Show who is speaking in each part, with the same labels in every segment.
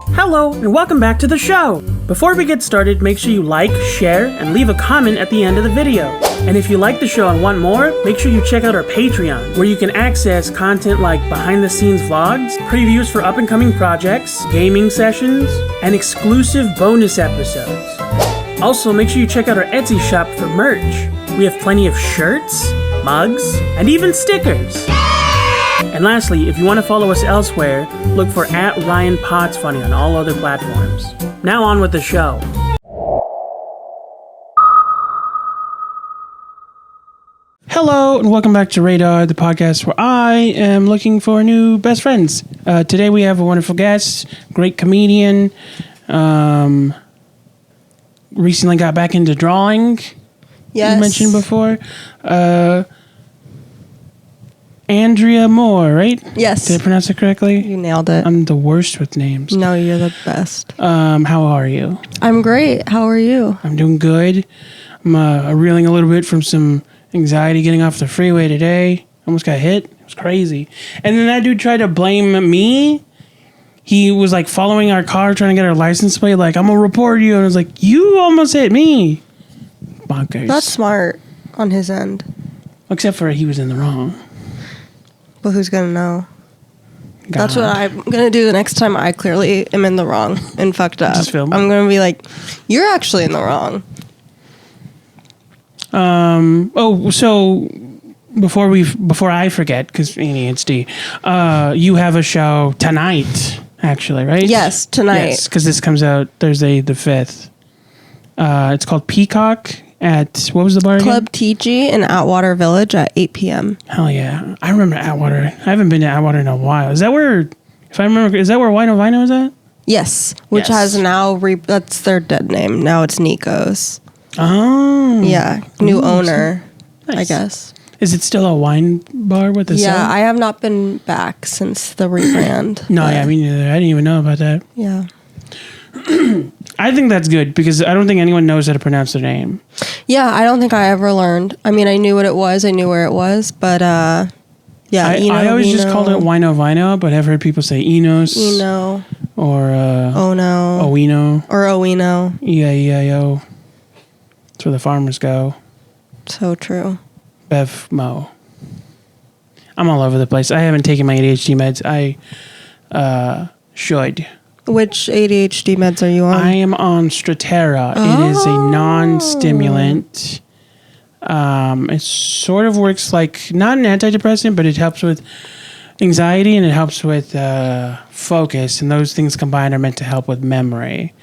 Speaker 1: Hello, and welcome back to the show! Before we get started, make sure you like, share, and leave a comment at the end of the video. And if you like the show and want more, make sure you check out our Patreon, where you can access content like behind-the-scenes vlogs, previews for up-and-coming projects, gaming sessions, and exclusive bonus episodes. Also, make sure you check out our Etsy shop for merch. We have plenty of shirts, mugs, and even stickers. And lastly, if you want to follow us elsewhere, look for @RyanPotsFunny on all other platforms. Now on with the show. Hello, and welcome back to Reydar, the podcast where I am looking for new best friends. Today we have a wonderful guest, great comedian, recently got back into drawing.
Speaker 2: Yes.
Speaker 1: You mentioned before. Andrea Moore, right?
Speaker 2: Yes.
Speaker 1: Did I pronounce it correctly?
Speaker 2: You nailed it.
Speaker 1: I'm the worst with names.
Speaker 2: No, you're the best.
Speaker 1: How are you?
Speaker 2: I'm great. How are you?
Speaker 1: I'm doing good. I'm reeling a little bit from some anxiety getting off the freeway today. Almost got hit. It was crazy. And then that dude tried to blame me. He was like following our car, trying to get our license plate, like, I'm gonna report you. And I was like, you almost hit me. Bonkers.
Speaker 2: That's smart on his end.
Speaker 1: Except for he was in the wrong.
Speaker 2: But who's going to know?
Speaker 1: God.
Speaker 2: That's what I'm going to do the next time I clearly am in the wrong and fucked up.
Speaker 1: Just film.
Speaker 2: I'm going to be like, you're actually in the wrong.
Speaker 1: So before I forget, because ADHD, you have a show tonight, actually, right?
Speaker 2: Yes, tonight.
Speaker 1: Yes, because this comes out Thursday the 5th. It's called Peacock at, what was the bar again?
Speaker 2: Club TG in Atwater Village at 8 p.m.
Speaker 1: Hell yeah. I remember Atwater. I haven't been to Atwater in a while. Is that where, if I remember, is that where Wino Vino is at?
Speaker 2: Yes, which has now, that's their dead name. Now it's Nico's.
Speaker 1: Oh.
Speaker 2: Yeah, new owner,
Speaker 1: Nice.
Speaker 2: I guess.
Speaker 1: Is it still a wine bar with a
Speaker 2: Yeah,
Speaker 1: cell?
Speaker 2: I have not been back since the rebrand.
Speaker 1: No, yeah, me neither. I didn't even know about that.
Speaker 2: Yeah.
Speaker 1: I think that's good because I don't think anyone knows how to pronounce their name.
Speaker 2: Yeah, I don't think I ever learned. I mean, I knew what it was. I knew where it was. But, yeah.
Speaker 1: I always just called it Wino Vino, but I've heard people say Enos.
Speaker 2: Eno.
Speaker 1: Or
Speaker 2: Oh, no.
Speaker 1: Owino.
Speaker 2: Or Owino.
Speaker 1: E-I-E-I-O. That's where the farmers go.
Speaker 2: So true.
Speaker 1: Bev Mo. I'm all over the place. I haven't taken my ADHD meds. I should.
Speaker 2: Which ADHD meds are you on?
Speaker 1: I am on Strattera.
Speaker 2: Oh.
Speaker 1: It is a non-stimulant. It sort of works like, not an antidepressant, but it helps with anxiety and it helps with focus. And those things combined are meant to help with memory.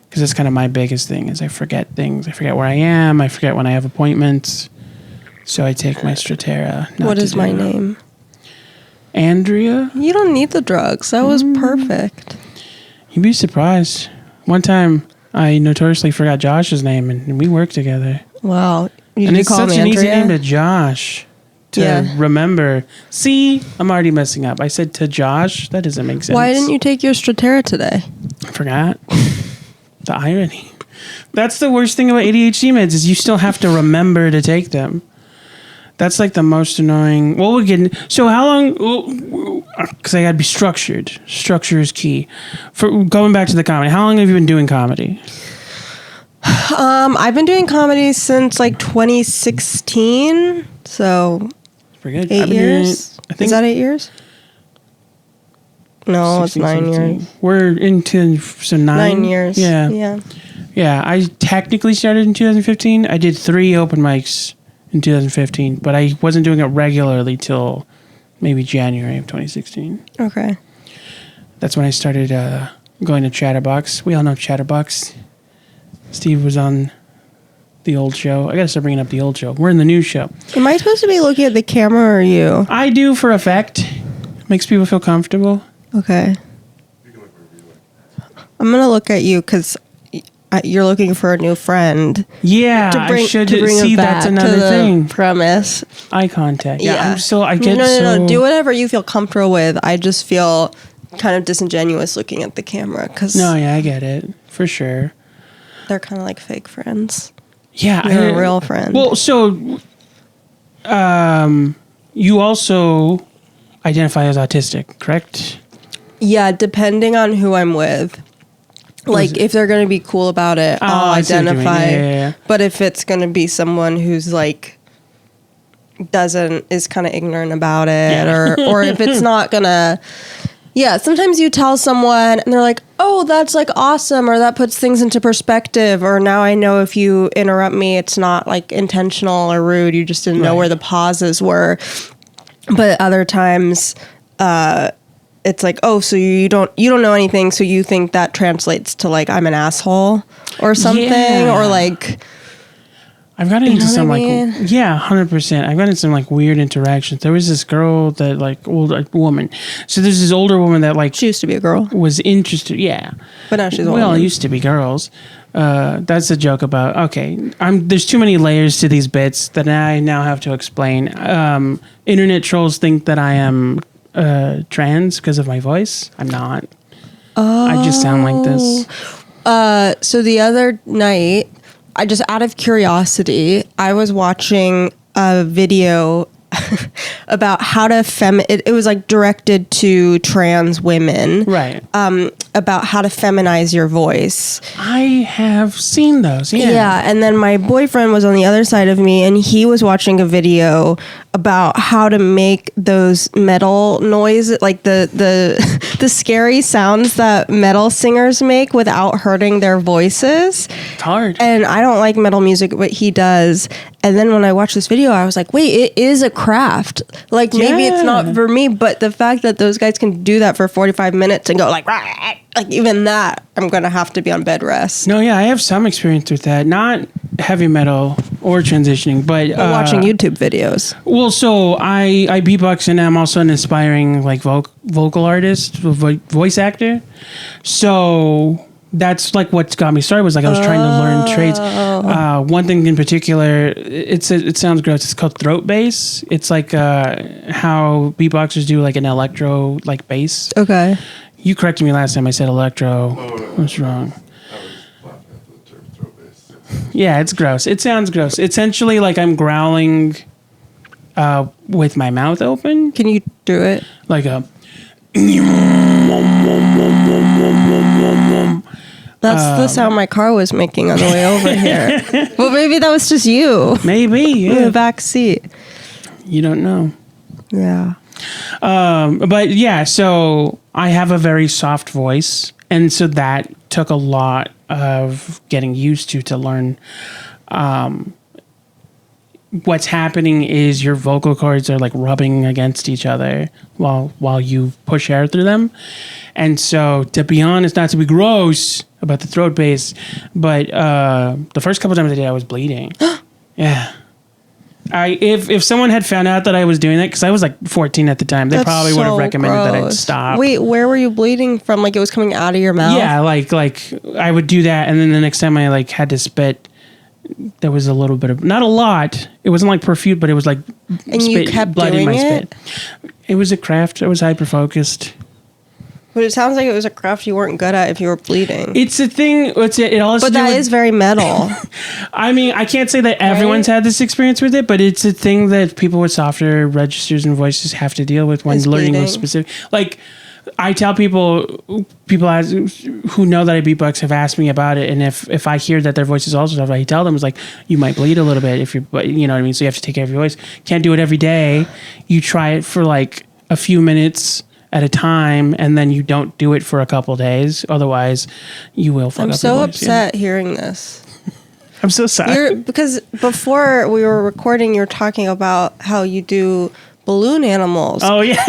Speaker 1: Because that's kind of my biggest thing is I forget things. I forget where I am. I forget when I have appointments. So I take my Strattera.
Speaker 2: What is my name?
Speaker 1: Andrea?
Speaker 2: You don't need the drugs. That was perfect.
Speaker 1: You'd be surprised. One time, I notoriously forgot Josh's name, and we worked together.
Speaker 2: Wow.
Speaker 1: And it's such an easy name to Josh to remember. See, I'm already messing up. I said to Josh. That doesn't make sense.
Speaker 2: Why didn't you take your Strattera today?
Speaker 1: I forgot. The irony. That's the worst thing about ADHD meds is you still have to remember to take them. That's like the most annoying. Well, we're getting. So how long? Because I got to be structured. Structure is key. For going back to the comedy, how long have you been doing comedy?
Speaker 2: I've been doing comedy since like 2016. So
Speaker 1: Pretty good.
Speaker 2: 8 years.
Speaker 1: I think
Speaker 2: Is that 8 years? No,
Speaker 1: 16,
Speaker 2: it's 9
Speaker 1: 17.
Speaker 2: years.
Speaker 1: We're into 9
Speaker 2: years.
Speaker 1: Yeah. Yeah. I technically started in 2015. I did 3 open mics in 2015, but I wasn't doing it regularly till maybe January of 2016.
Speaker 2: Okay.
Speaker 1: That's when I started going to Chatterbox. We all know Chatterbox. Steve was on the old show. I gotta start bringing up the old show. We're in the new show.
Speaker 2: Am I supposed to be looking at the camera or you?
Speaker 1: I do for effect. Makes people feel comfortable.
Speaker 2: Okay. I'm going to look at you because you're looking for a new friend.
Speaker 1: Yeah, I should see that's another thing.
Speaker 2: Premise.
Speaker 1: Eye contact. Yeah.
Speaker 2: No. Do whatever you feel comfortable with. I just feel kind of disingenuous looking at the camera because
Speaker 1: No, yeah, I get it. For sure.
Speaker 2: They're kind of like fake friends.
Speaker 1: Yeah.
Speaker 2: You're a real friend.
Speaker 1: Well, so you also identify as autistic, correct?
Speaker 2: Yeah, depending on who I'm with. Like, if they're going to be cool about it, I'll identify.
Speaker 1: Yeah.
Speaker 2: But if it's going to be someone who's like, is kind of ignorant about it, or if it's not going to, sometimes you tell someone and they're like, oh, that's like awesome, or that puts things into perspective, or now I know if you interrupt me, it's not like intentional or rude. You just didn't know where the pauses were. But other times, it's like, oh, so you don't know anything, so you think that translates to like I'm an asshole or something, or like
Speaker 1: I've gotten into some like
Speaker 2: 100%.
Speaker 1: I've gotten into some like weird interactions. There was this girl that like woman. So there's this older woman that like
Speaker 2: she used to be a girl,
Speaker 1: was interested,
Speaker 2: but now she's
Speaker 1: it used to be girls. That's a joke about. Okay, there's too many layers to these bits that I now have to explain. Internet trolls think that I am trans because of my voice. I'm not. I just sound like this.
Speaker 2: So the other night, I just out of curiosity, I was watching a video about how to it was like directed to trans women,
Speaker 1: right?
Speaker 2: About how to feminize your voice.
Speaker 1: I have seen those.
Speaker 2: Yeah, and then my boyfriend was on the other side of me, and he was watching a video about how to make those metal noise, like the scary sounds that metal singers make without hurting their voices.
Speaker 1: It's hard.
Speaker 2: And I don't like metal music, but he does. And then when I watched this video, I was like, wait, it is a craft. Like, maybe it's not for me, but the fact that those guys can do that for 45 minutes and go like even that, I'm going to have to be on bed rest.
Speaker 1: No, I have some experience with that. Not heavy metal or transitioning, but
Speaker 2: watching YouTube videos.
Speaker 1: Well, so I beatbox, and I'm also an aspiring like vocal artist, voice actor. So that's like what got me started. Was like I was trying to learn trades. One thing in particular, it sounds gross. It's called throat bass. It's like how beatboxers do like an electro like bass.
Speaker 2: Okay.
Speaker 1: You corrected me last time I said electro. What's wrong? Yeah, it's gross. It sounds gross. Essentially, like I'm growling with my mouth open.
Speaker 2: Can you do it?
Speaker 1: Like a...
Speaker 2: That's the sound my car was making on the way over here. Well, maybe that was just you.
Speaker 1: Maybe,
Speaker 2: in the back seat.
Speaker 1: You don't know.
Speaker 2: Yeah.
Speaker 1: But yeah, so I have a very soft voice, and so that took a lot of getting used to learn. What's happening is your vocal cords are like rubbing against each other while you push air through them. And so, to be honest, not to be gross about the throat bass, but the first couple times I did, I was bleeding. Yeah. If someone had found out that I was doing that, because I was like 14 at the time, they probably would have recommended that I'd stop.
Speaker 2: Wait, where were you bleeding from? Like it was coming out of your mouth?
Speaker 1: Yeah, like I would do that, and then the next time I like had to spit, there was a little bit of, not a lot. It wasn't like profuse, but it was like
Speaker 2: and you kept blood doing in my spit.
Speaker 1: It was a craft. I was hyper focused.
Speaker 2: But it sounds like it was a craft you weren't good at if you were bleeding.
Speaker 1: It's a thing. It all.
Speaker 2: But that is very metal.
Speaker 1: I mean, I can't say that everyone's had this experience with it, but it's a thing that people with softer registers and voices have to deal with when learning with specific. Like, I tell people who know that I beatbox have asked me about it, and if I hear that their voice is also soft, I tell them it's like you might bleed a little bit if you're, you know what I mean. So you have to take care of your voice. Can't do it every day. You try it for like a few minutes at a time, and then you don't do it for a couple days. Otherwise, you will fuck up your voice.
Speaker 2: I'm so upset hearing this.
Speaker 1: I'm so sorry.
Speaker 2: Because before we were recording, you were talking about how you do balloon animals.
Speaker 1: Oh, yeah.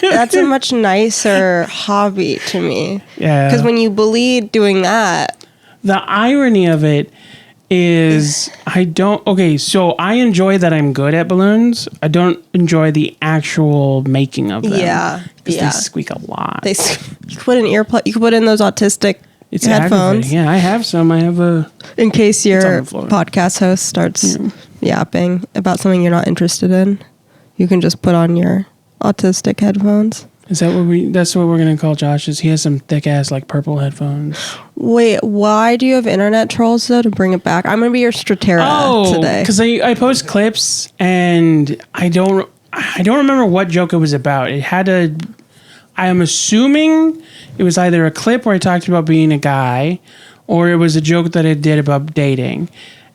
Speaker 2: That's a much nicer hobby to me.
Speaker 1: Yeah.
Speaker 2: Because when you bleed doing that.
Speaker 1: The irony of it is so I enjoy that I'm good at balloons. I don't enjoy the actual making of them.
Speaker 2: Yeah.
Speaker 1: Because they squeak a lot.
Speaker 2: You could put in earplug. You could put in those autistic headphones.
Speaker 1: Yeah, I have some. I have a...
Speaker 2: In case your podcast host starts yapping about something you're not interested in, you can just put on your autistic headphones.
Speaker 1: Is that that's what we're going to call Josh's? He has some thick ass like purple headphones.
Speaker 2: Wait, why do you have internet trolls though to bring it back? I'm going to be your Stratera today.
Speaker 1: Because I post clips and I don't remember what joke it was about. It had I'm assuming it was either a clip where I talked about being a guy, or it was a joke that I did about dating.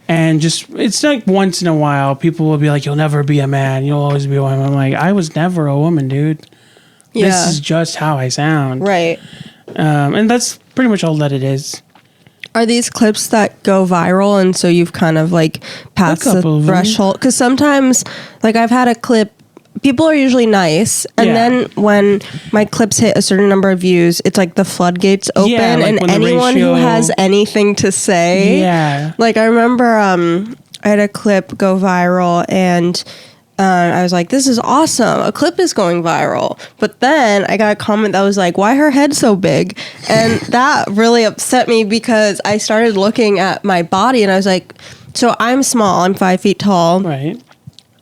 Speaker 1: And just, it's like once in a while, people will be like, you'll never be a man. You'll always be a woman. I'm like, I was never a woman, dude. Yeah. This is just how I sound.
Speaker 2: Right.
Speaker 1: And that's pretty much all that it is.
Speaker 2: Are these clips that go viral and so you've kind of like passed the threshold? Because sometimes, like I've had a clip, people are usually nice, and then when my clips hit a certain number of views, it's like the floodgates open, like and anyone who has anything to say, like I remember I had a clip go viral, and I was like, this is awesome, a clip is going viral. But then I got a comment that was like, why her head so big? And that really upset me, because I started looking at my body and I was like, so I'm small, I'm 5 feet tall,
Speaker 1: right?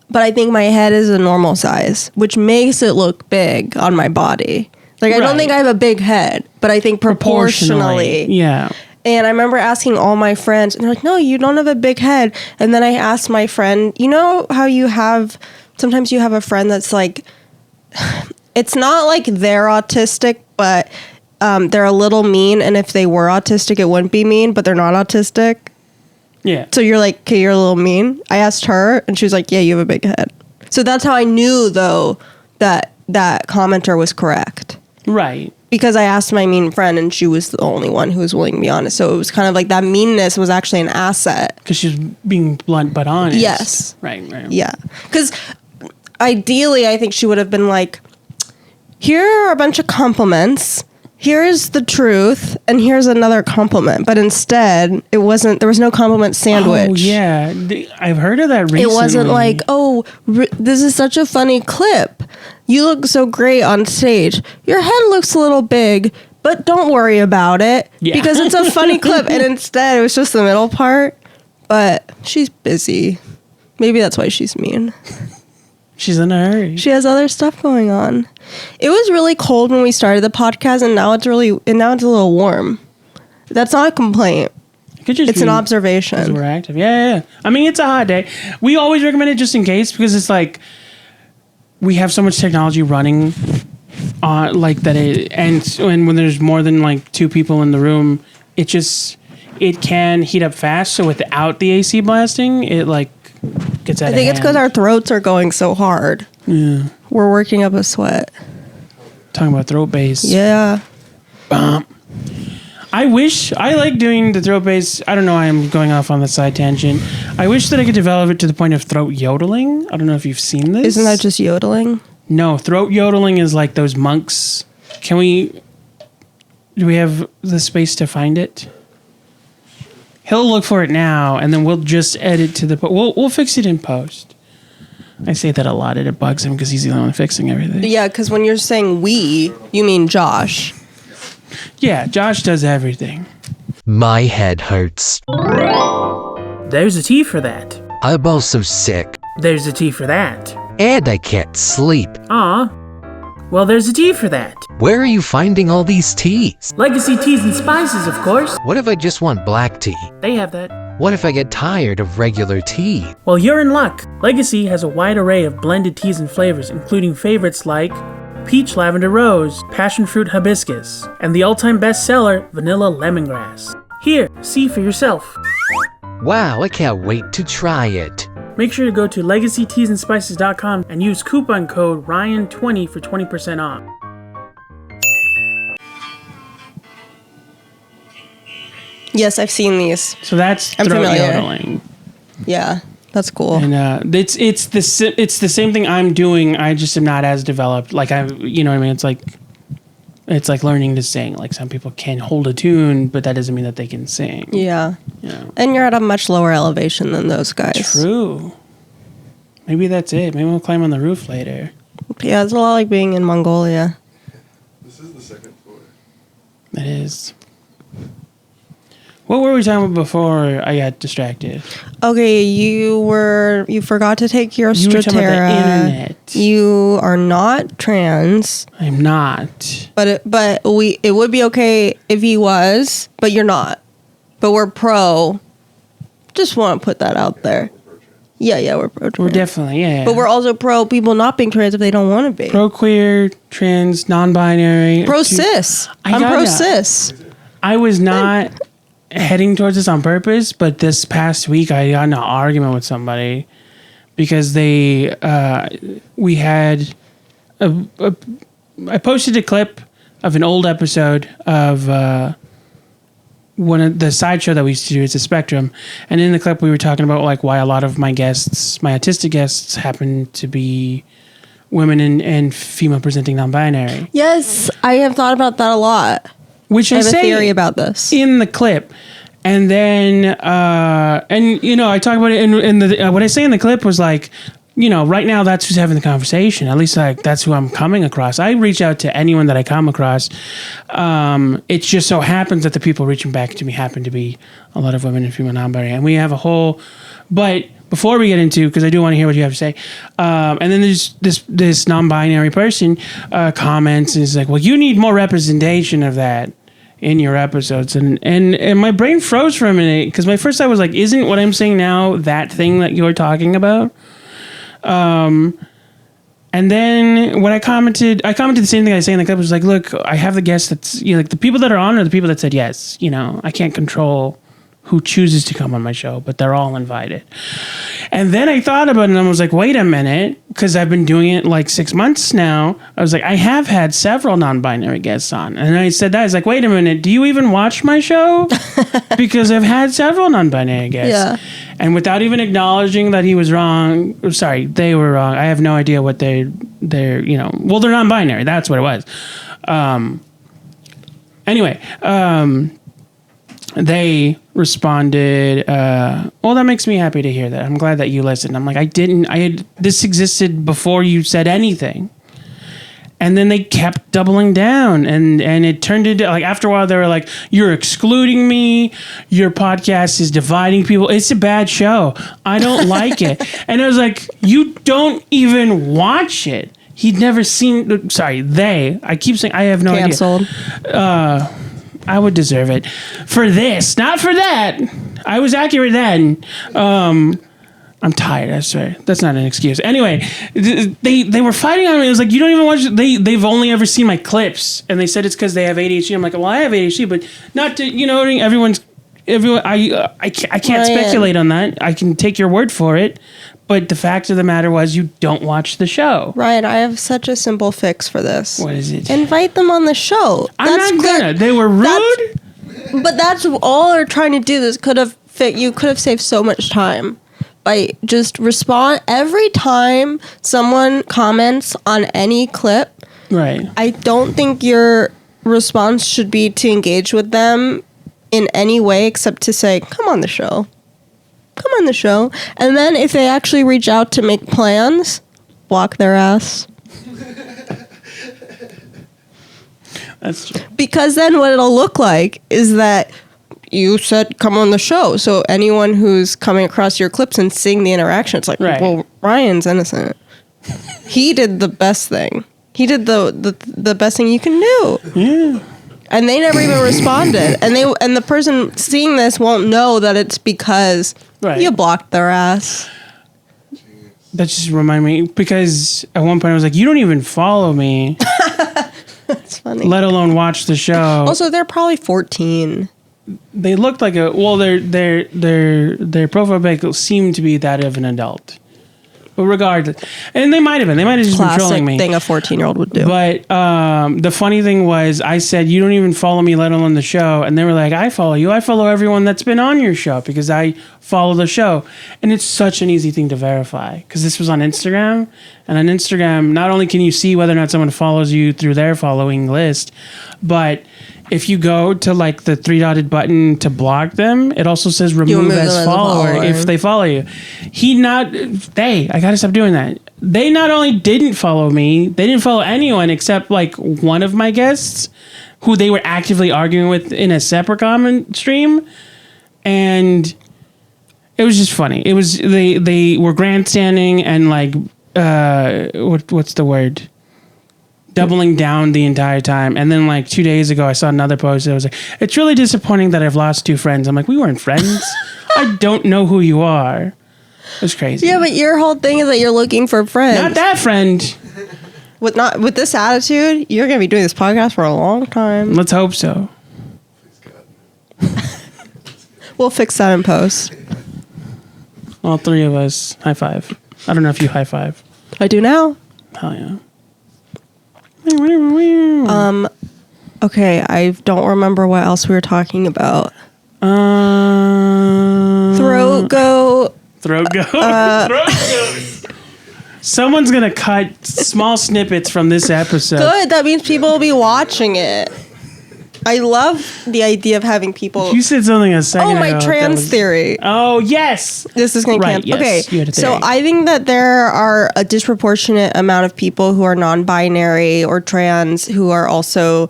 Speaker 2: But I think my head is a normal size, which makes it look big on my body. Like, I don't think I have a big head, but I think proportionally.
Speaker 1: Yeah.
Speaker 2: And I remember asking all my friends, and they're like, no, you don't have a big head. And then I asked my friend, you know how sometimes you have a friend that's like, it's not like they're autistic, but they're a little mean. And if they were autistic, it wouldn't be mean, but they're not autistic.
Speaker 1: Yeah.
Speaker 2: So you're like, okay, you're a little mean. I asked her, and she was like, yeah, you have a big head. So that's how I knew, though, that commenter was correct.
Speaker 1: Right.
Speaker 2: Because I asked my mean friend, and she was the only one who was willing to be honest. So it was kind of like that meanness was actually an asset.
Speaker 1: Because she's being blunt but honest.
Speaker 2: Yes.
Speaker 1: Right.
Speaker 2: Yeah. Because ideally, I think she would have been like, here are a bunch of compliments. Here's the truth, and here's another compliment. But instead, there was no compliment sandwich.
Speaker 1: Oh, yeah. I've heard of that recently.
Speaker 2: It wasn't like, oh, this is such a funny clip. You look so great on stage. Your head looks a little big, but don't worry about it because it's a funny clip. And instead, it was just the middle part. But she's busy. Maybe that's why she's mean.
Speaker 1: She's in a hurry.
Speaker 2: She has other stuff going on. It was really cold when we started the podcast, and now it's a little warm. That's not a complaint. It's an observation.
Speaker 1: We're active. Yeah. I mean, it's a hot day. We always recommend it just in case, because it's like we have so much technology running like that. And when there's more than like 2 people in the room, it can heat up fast. So without the AC blasting, it like gets out of hand.
Speaker 2: I think it's because our throats are going so hard.
Speaker 1: Yeah.
Speaker 2: We're working up a sweat.
Speaker 1: Talking about throat bass.
Speaker 2: Yeah.
Speaker 1: I like doing the throat bass. I don't know. I'm going off on the side tangent. I wish that I could develop it to the point of throat yodeling. I don't know if you've seen this.
Speaker 2: Isn't that just yodeling?
Speaker 1: No, throat yodeling is like those monks. Do we have the space to find it? He'll look for it now, and then we'll just edit to the... We'll fix it in post. I say that a lot, and it bugs him because he's the only one fixing everything. Yeah,
Speaker 2: because when you're saying we, you mean Josh.
Speaker 1: Yeah, Josh does everything.
Speaker 3: My head hurts.
Speaker 1: There's a tea for that.
Speaker 3: I'm also sick.
Speaker 1: There's a tea for that.
Speaker 3: And I can't sleep.
Speaker 1: Aw. Well, there's a tea for that.
Speaker 3: Where are you finding all these teas?
Speaker 1: Legacy Teas and Spices, of course.
Speaker 3: What if I just want black tea?
Speaker 1: They have that.
Speaker 3: What if I get tired of regular tea?
Speaker 1: Well, you're in luck. Legacy has a wide array of blended teas and flavors, including favorites like Peach Lavender Rose, Passion Fruit Hibiscus, and the all-time bestseller, Vanilla Lemongrass. Here, see for yourself.
Speaker 3: Wow, I can't wait to try it.
Speaker 1: Make sure to go to legacyteasandspices.com and use coupon code RYAN20 for 20% off.
Speaker 2: Yes, I've seen these.
Speaker 1: So that's throat yodeling.
Speaker 2: Yeah, that's cool.
Speaker 1: And it's the same thing I'm doing. I just am not as developed. Like you know what I mean? It's like learning to sing. Like some people can hold a tune, but that doesn't mean that they can sing.
Speaker 2: Yeah. And you're at a much lower elevation than those guys.
Speaker 1: True. Maybe that's it. Maybe we'll climb on the roof later.
Speaker 2: Yeah, it's a lot like being in Mongolia.
Speaker 4: This is the second floor.
Speaker 1: It is. What were we talking about before I got distracted?
Speaker 2: Okay, you forgot to take your
Speaker 1: You were talking about the internet.
Speaker 2: You are not trans.
Speaker 1: I'm not.
Speaker 2: But it would be okay if he was, but you're not. But we're pro. Just want to put that out there. Yeah, we're pro trans.
Speaker 1: We're definitely, yeah.
Speaker 2: But we're also pro people not being trans if they don't want to be.
Speaker 1: pro queer, trans, non-binary.
Speaker 2: Pro cis. I'm pro cis.
Speaker 1: I was not heading towards this on purpose, but this past week I got in an argument with somebody because I posted a clip of an old episode of one of the sideshow that we used to do. It's a Spectrum, and in the clip we were talking about like why a lot of my guests, my autistic guests, happen to be women and female presenting non-binary.
Speaker 2: Yes, I have thought about that a lot.
Speaker 1: Which
Speaker 2: I have a theory about this
Speaker 1: in the clip, and then I talk about it in the what I say in the clip was like, right now that's who's having the conversation. At least like that's who I'm coming across. I reach out to anyone that I come across. It just so happens that the people reaching back to me happen to be a lot of women and female non-binary, and we have a whole. But before we get into, because I do want to hear what you have to say, and then there's this non-binary person comments and is like, well, you need more representation of that in your episodes, and my brain froze for a minute because my first thought was like, isn't what I'm saying now that thing that you're talking about? And then when I commented the same thing I say in the clip was like, look, I have the guests that's like the people that are on are the people that said yes. I can't control who chooses to come on my show, but they're all invited. And then I thought about it and I was like, wait a minute, because I've been doing it like 6 months now. I was like, I have had several non-binary guests on. And I said that. I was like, wait a minute, do you even watch my show? Because I've had several non-binary guests.
Speaker 2: Yeah.
Speaker 1: And without even acknowledging that he was wrong, they were wrong. I have no idea what they're non-binary. That's what it was. Anyway, they responded, well, that makes me happy to hear that. I'm glad that you listened. I'm like, this existed before you said anything. And then they kept doubling down and it turned into like, after a while they were like, you're excluding me. Your podcast is dividing people. It's a bad show. I don't like it. And I was like, you don't even watch it. He'd never seen, I keep saying, I have no
Speaker 2: Canceled.
Speaker 1: idea. I would deserve it for this, not for that. I was accurate then. I'm tired. I swear that's not an excuse. Anyway, they were fighting on me. It was like, you don't even watch. They've only ever seen my clips, and they said it's because they have ADHD. I'm like, well, I have ADHD, but not to everyone. I can't speculate on that. I can take your word for it. But the fact of the matter was, you don't watch the show.
Speaker 2: Ryan, I have such a simple fix for this.
Speaker 1: What is it?
Speaker 2: Invite them on the show.
Speaker 1: I'm not gonna. They were rude.
Speaker 2: But that's all they're trying to do. This could have you could have saved so much time by just respond every time someone comments on any clip.
Speaker 1: Right.
Speaker 2: I don't think your response should be to engage with them in any way except to say, come on the show. Come on the show. And then if they actually reach out to make plans, block their ass.
Speaker 1: That's true.
Speaker 2: Because then what it'll look like is that you said come on the show. So anyone who's coming across your clips and seeing the interaction, it's like,
Speaker 1: right.
Speaker 2: Well, Ryan's innocent. He did the best thing. He did the best thing you can do.
Speaker 1: Yeah.
Speaker 2: And they never even responded. And the person seeing this won't know that it's because you blocked their ass.
Speaker 1: That just reminded me, because at one point I was like, you don't even follow me.
Speaker 2: That's funny.
Speaker 1: Let alone watch the show.
Speaker 2: Also, they're probably 14.
Speaker 1: They looked like their profile pic seemed to be that of an adult. But regardless, and they might have just been trolling me.
Speaker 2: Classic thing a 14-year-old would do.
Speaker 1: But the funny thing was, I said, you don't even follow me, let alone the show. And they were like, I follow you. I follow everyone that's been on your show because I follow the show. And it's such an easy thing to verify because this was on Instagram. And on Instagram, not only can you see whether or not someone follows you through their following list, but if you go to like the 3-dotted button to block them, it also says remove as follower if they follow you. I gotta stop doing that. They not only didn't follow me, they didn't follow anyone except like one of my guests who they were actively arguing with in a separate comment stream. And it was just funny. It was, they were grandstanding and like, what's the word? Doubling down the entire time. And then like 2 days ago, I saw another post that was like, it's really disappointing that I've lost 2 friends. I'm like, we weren't friends. I don't know who you are. It's crazy.
Speaker 2: Yeah, but your whole thing is that you're looking for friends.
Speaker 1: Not that friend.
Speaker 2: With this attitude, you're gonna be doing this podcast for a long time.
Speaker 1: Let's hope so.
Speaker 4: Please God.
Speaker 2: We'll fix that in post.
Speaker 1: All three of us. High five. I don't know if you high five.
Speaker 2: I do now.
Speaker 1: Hell yeah.
Speaker 2: Okay, I don't remember what else we were talking about. Throat go.
Speaker 1: Throat go. Throat go. Someone's gonna cut small snippets from this episode.
Speaker 2: Good. That means people will be watching it. I love the idea of having people.
Speaker 1: You said something a second ago.
Speaker 2: Oh, my trans theory.
Speaker 1: Oh, yes.
Speaker 2: This is going to
Speaker 1: Right, yes,
Speaker 2: Okay,
Speaker 1: you had a
Speaker 2: so
Speaker 1: theory.
Speaker 2: I think that there are a disproportionate amount of people who are non-binary or trans who are also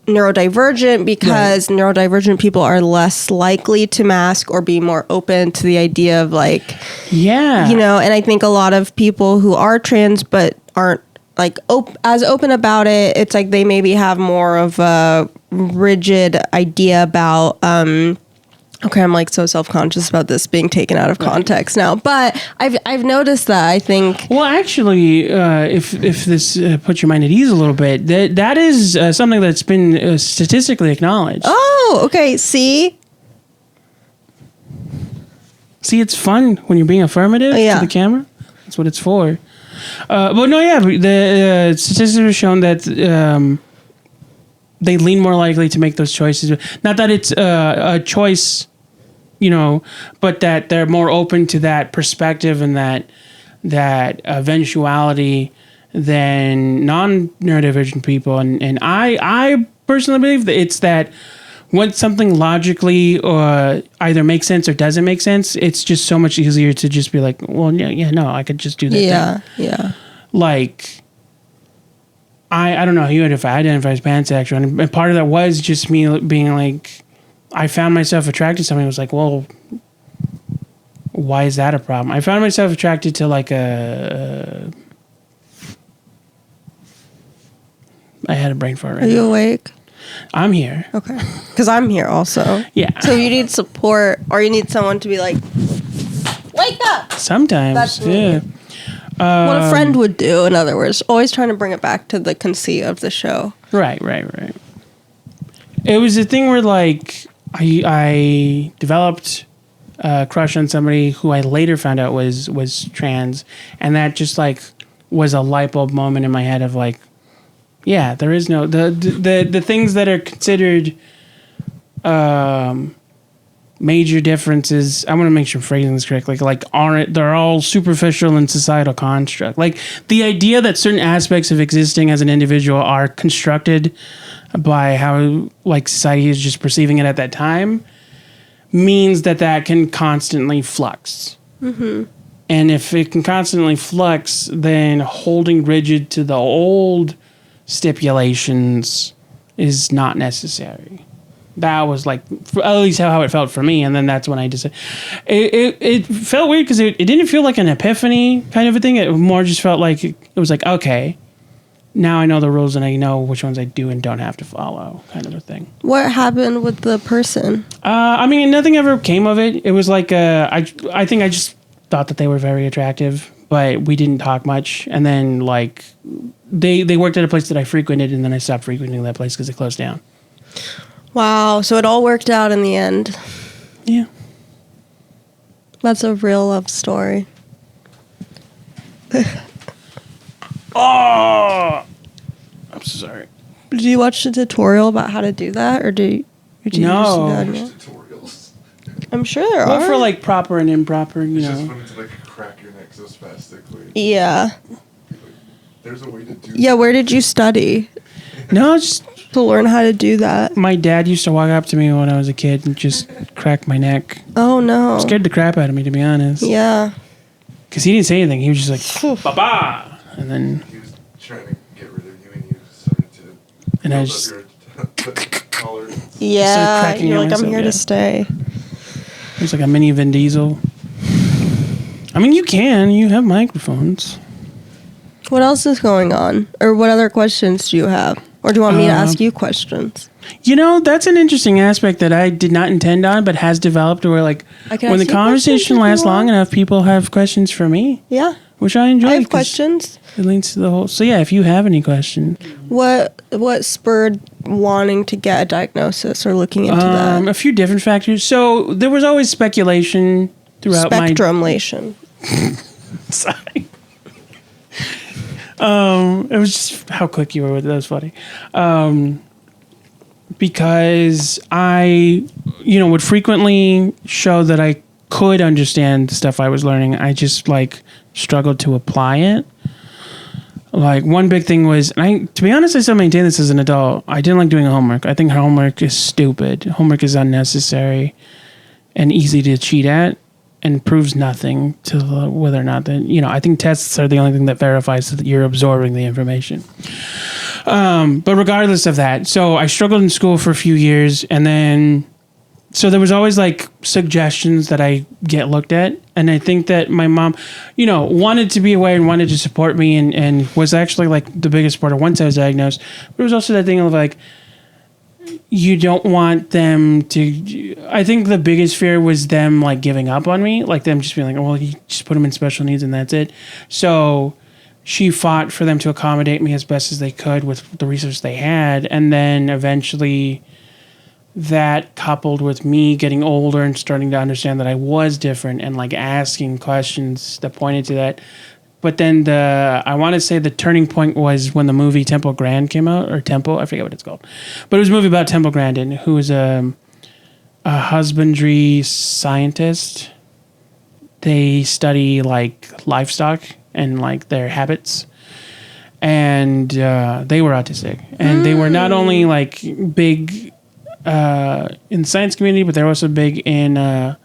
Speaker 2: neurodivergent because neurodivergent people are less likely to mask or be more open to the idea of like,
Speaker 1: Yeah.
Speaker 2: you know, and I think a lot of people who are trans but aren't like as open about it, it's like they maybe have more of a rigid idea about okay, I'm like so self-conscious about this being taken out of context now, but I've noticed that. I think
Speaker 1: Well, actually, if this puts your mind at ease a little bit, that is something that's been statistically acknowledged.
Speaker 2: oh, okay, see,
Speaker 1: See, it's fun when you're being affirmative
Speaker 2: Yeah.
Speaker 1: to the camera. That's what it's for. But no, yeah, the statistics have shown that they lean more likely to make those choices. Not that it's a choice, you know, but that they're more open to that perspective and that eventuality than non-neurodivergent people. And I personally believe that it's that when something logically either makes sense or doesn't make sense, it's just so much easier to just be like, well, yeah, no, I could just do that.
Speaker 2: yeah,
Speaker 1: thing.
Speaker 2: yeah,
Speaker 1: Like, I don't know, you identify as pansexual, and part of that was just me being like, I found myself attracted to somebody who was like, well, why is that a problem? I found myself attracted to like I had a brain fart right
Speaker 2: Are
Speaker 1: now.
Speaker 2: you awake?
Speaker 1: I'm here.
Speaker 2: Okay, because I'm here also.
Speaker 1: Yeah.
Speaker 2: So you need support, or you need someone to be like, wake up.
Speaker 1: Sometimes.
Speaker 2: That's me.
Speaker 1: Yeah.
Speaker 2: What a friend would do, in other words. Always trying to bring it back to the conceit of the show.
Speaker 1: Right. It was a thing where like I developed a crush on somebody who I later found out was trans, and that just like was a light bulb moment in my head of like, yeah, there is no the things that are considered major differences. I want to make sure I'm phrasing this correctly. Like they're all superficial and societal construct. Like the idea that certain aspects of existing as an individual are constructed by how like society is just perceiving it at that time means that can constantly flux. Mm-hmm. And if it can constantly flux, then holding rigid to the old stipulations is not necessary. That was like, at least how it felt for me. And then that's when I decided. It felt weird because it didn't feel like an epiphany kind of a thing. It more just felt like it was like, okay, now I know the rules and I know which ones I do and don't have to follow kind of a thing.
Speaker 2: What happened with the person?
Speaker 1: I mean, nothing ever came of it. It was like, I think I just thought that they were very attractive, but we didn't talk much. And then like they worked at a place that I frequented, and then I stopped frequenting that place because it closed down.
Speaker 2: Wow, so it all worked out in the end.
Speaker 1: Yeah.
Speaker 2: That's a real love story.
Speaker 1: Oh, I'm so sorry.
Speaker 2: Did you watch the tutorial about how to do that, or did you
Speaker 1: No.
Speaker 2: just
Speaker 4: Tutorials.
Speaker 2: I'm sure there
Speaker 1: Well,
Speaker 2: are.
Speaker 1: for like proper and improper, you
Speaker 4: It's just
Speaker 1: know.
Speaker 4: funny to like crack your neck so spastically.
Speaker 2: Yeah.
Speaker 4: There's a way to do
Speaker 2: Yeah, where did you study
Speaker 1: No, just
Speaker 2: to learn how to do that?
Speaker 1: my dad used to walk up to me when I was a kid and just crack my neck.
Speaker 2: Oh, no.
Speaker 1: Scared the crap out of me, to be honest.
Speaker 2: Yeah.
Speaker 1: Because he didn't say anything. He was just like, ba-ba! And then,
Speaker 4: He was trying to get rid of you, and you started to
Speaker 1: And I
Speaker 4: build
Speaker 1: just-
Speaker 4: up your collar.
Speaker 2: Yeah.
Speaker 1: cracking
Speaker 2: You're
Speaker 1: it
Speaker 2: like, I'm
Speaker 1: myself,
Speaker 2: here
Speaker 1: yeah.
Speaker 2: to stay.
Speaker 1: it was like a mini Vin Diesel. I mean, you have microphones.
Speaker 2: What else is going on? Or what other questions do you have? Or do you want me to ask you questions?
Speaker 1: You know, that's an interesting aspect that I did not intend on, but has developed where, like,
Speaker 2: I can
Speaker 1: when the
Speaker 2: ask you
Speaker 1: conversation
Speaker 2: questions if you
Speaker 1: lasts long
Speaker 2: want.
Speaker 1: enough, people have questions for me,
Speaker 2: Yeah.
Speaker 1: which I enjoy.
Speaker 2: I have
Speaker 1: 'cause
Speaker 2: questions.
Speaker 1: It leads to the whole. So, yeah, if you have any questions.
Speaker 2: What spurred wanting to get a diagnosis or looking into that?
Speaker 1: A few different factors. So, there was always speculation throughout
Speaker 2: Spectrumlation.
Speaker 1: Sorry. It was just how quick you were with it. That was funny. Because I, would frequently show that I could understand the stuff I was learning. I just like struggled to apply it. Like one big thing was, to be honest, I still maintain this as an adult. I didn't like doing homework. I think homework is stupid. Homework is unnecessary and easy to cheat at. And proves nothing to whether or not that, I think tests are the only thing that verifies that you're absorbing the information. But regardless of that, so I struggled in school for a few years, and then, so there was always like suggestions that I get looked at. And I think that my mom, wanted to be aware and wanted to support me and was actually like the biggest supporter once I was diagnosed. But it was also that thing of like, you don't want them to. I think the biggest fear was them like giving up on me, like them just being like, "Oh, well, you just put them in special needs and that's it." So she fought for them to accommodate me as best as they could with the resources they had, and then eventually, that coupled with me getting older and starting to understand that I was different and like asking questions that pointed to that. But then I want to say the turning point was when the movie Temple Grandin came out, or Temple, I forget what it's called. But it was a movie about Temple Grandin, who was a husbandry scientist. They study like livestock and like their habits. And they were autistic. And they were not only like big in the science community, but they're also big in the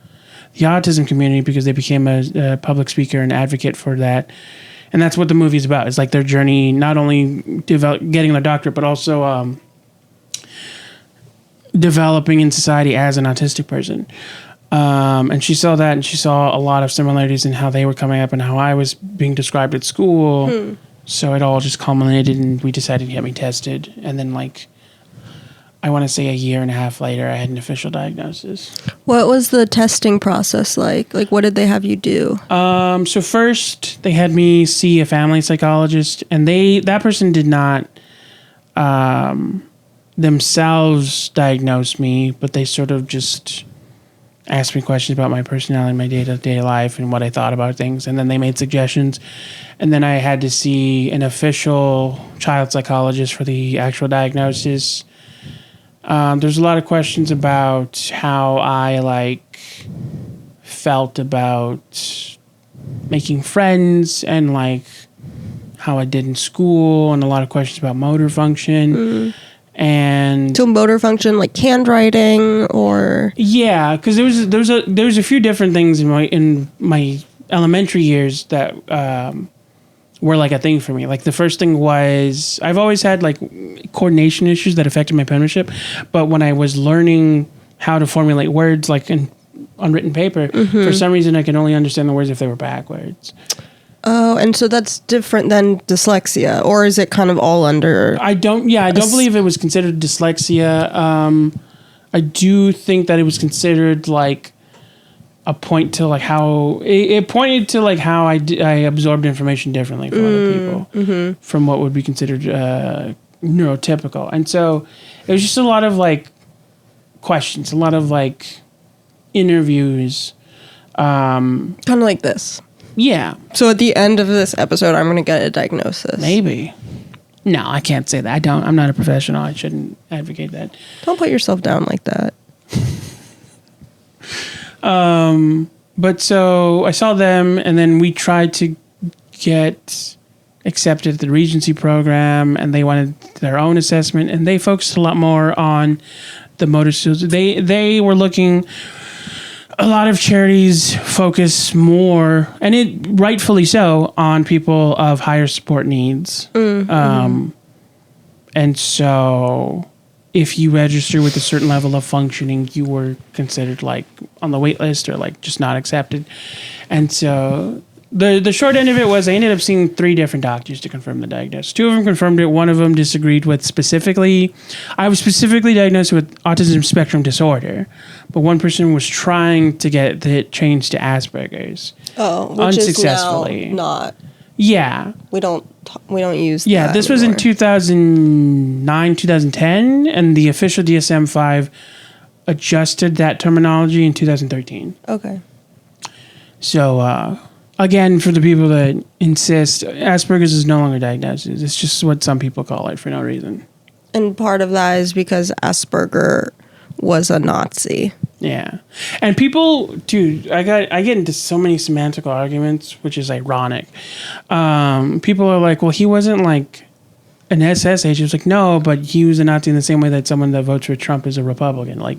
Speaker 1: autism community because they became a public speaker and advocate for that. And that's what the movie is about. It's like their journey, not only getting their doctorate, but also developing in society as an autistic person. And she saw that, and she saw a lot of similarities in how they were coming up and how I was being described at school. So it all just culminated, and we decided to get me tested. And then, like, I want to say a year and a half later, I had an official diagnosis.
Speaker 2: What was the testing process like? Like, what did they have you do?
Speaker 1: So first, they had me see a family psychologist, and that person did not themselves diagnose me, but they sort of just asked me questions about my personality, my day-to-day life, and what I thought about things, and then they made suggestions. And then I had to see an official child psychologist for the actual diagnosis. There's a lot of questions about how I felt about making friends and how I did in school, and a lot of questions about motor function. And
Speaker 2: to motor function, like handwriting, or
Speaker 1: because there's a few different things in my elementary years that were like a thing for me. Like the first thing was I've always had like coordination issues that affected my penmanship, but when I was learning how to formulate words like in unwritten paper, for some reason I could only understand the words if they were backwards.
Speaker 2: Oh, and so that's different than dyslexia, or is it kind of all under?
Speaker 1: I don't believe it was considered dyslexia. I do think that it was considered like a point to like how it pointed to like how I absorbed information differently from other people from what would be considered neurotypical. And so it was just a lot of like questions, a lot of like interviews.
Speaker 2: Kind of like this.
Speaker 1: Yeah.
Speaker 2: So at the end of this episode, I'm going to get a diagnosis.
Speaker 1: Maybe. No, I can't say that. I'm not a professional. I shouldn't advocate that.
Speaker 2: Don't put yourself down like that.
Speaker 1: But so I saw them, and then we tried to get accepted at the Regency program, and they wanted their own assessment, and they focused a lot more on the motor skills. They were looking. A lot of charities focus more, and it rightfully so, on people of higher support needs. And so if you register with a certain level of functioning, you were considered like on the wait list or like just not accepted. And so The short end of it was I ended up seeing 3 different doctors to confirm the diagnosis. 2 of them confirmed it. One of them disagreed with specifically. I was specifically diagnosed with autism spectrum disorder, but one person was trying to get it changed to Asperger's.
Speaker 2: Oh, which
Speaker 1: unsuccessfully.
Speaker 2: is now not.
Speaker 1: Yeah.
Speaker 2: We don't use
Speaker 1: Yeah,
Speaker 2: that
Speaker 1: this was in
Speaker 2: anymore.
Speaker 1: 2009, 2010, and the official DSM-5 adjusted that terminology in 2013.
Speaker 2: Okay.
Speaker 1: So, again, for the people that insist, Asperger's is no longer diagnosed. It's just what some people call it for no reason.
Speaker 2: And part of that is because Asperger was a Nazi.
Speaker 1: Yeah. And people, dude, I get into so many semantical arguments, which is ironic. People are like, well, he wasn't like an SS agent. It's like, no, but he was a Nazi in the same way that someone that votes for Trump is a Republican. Like,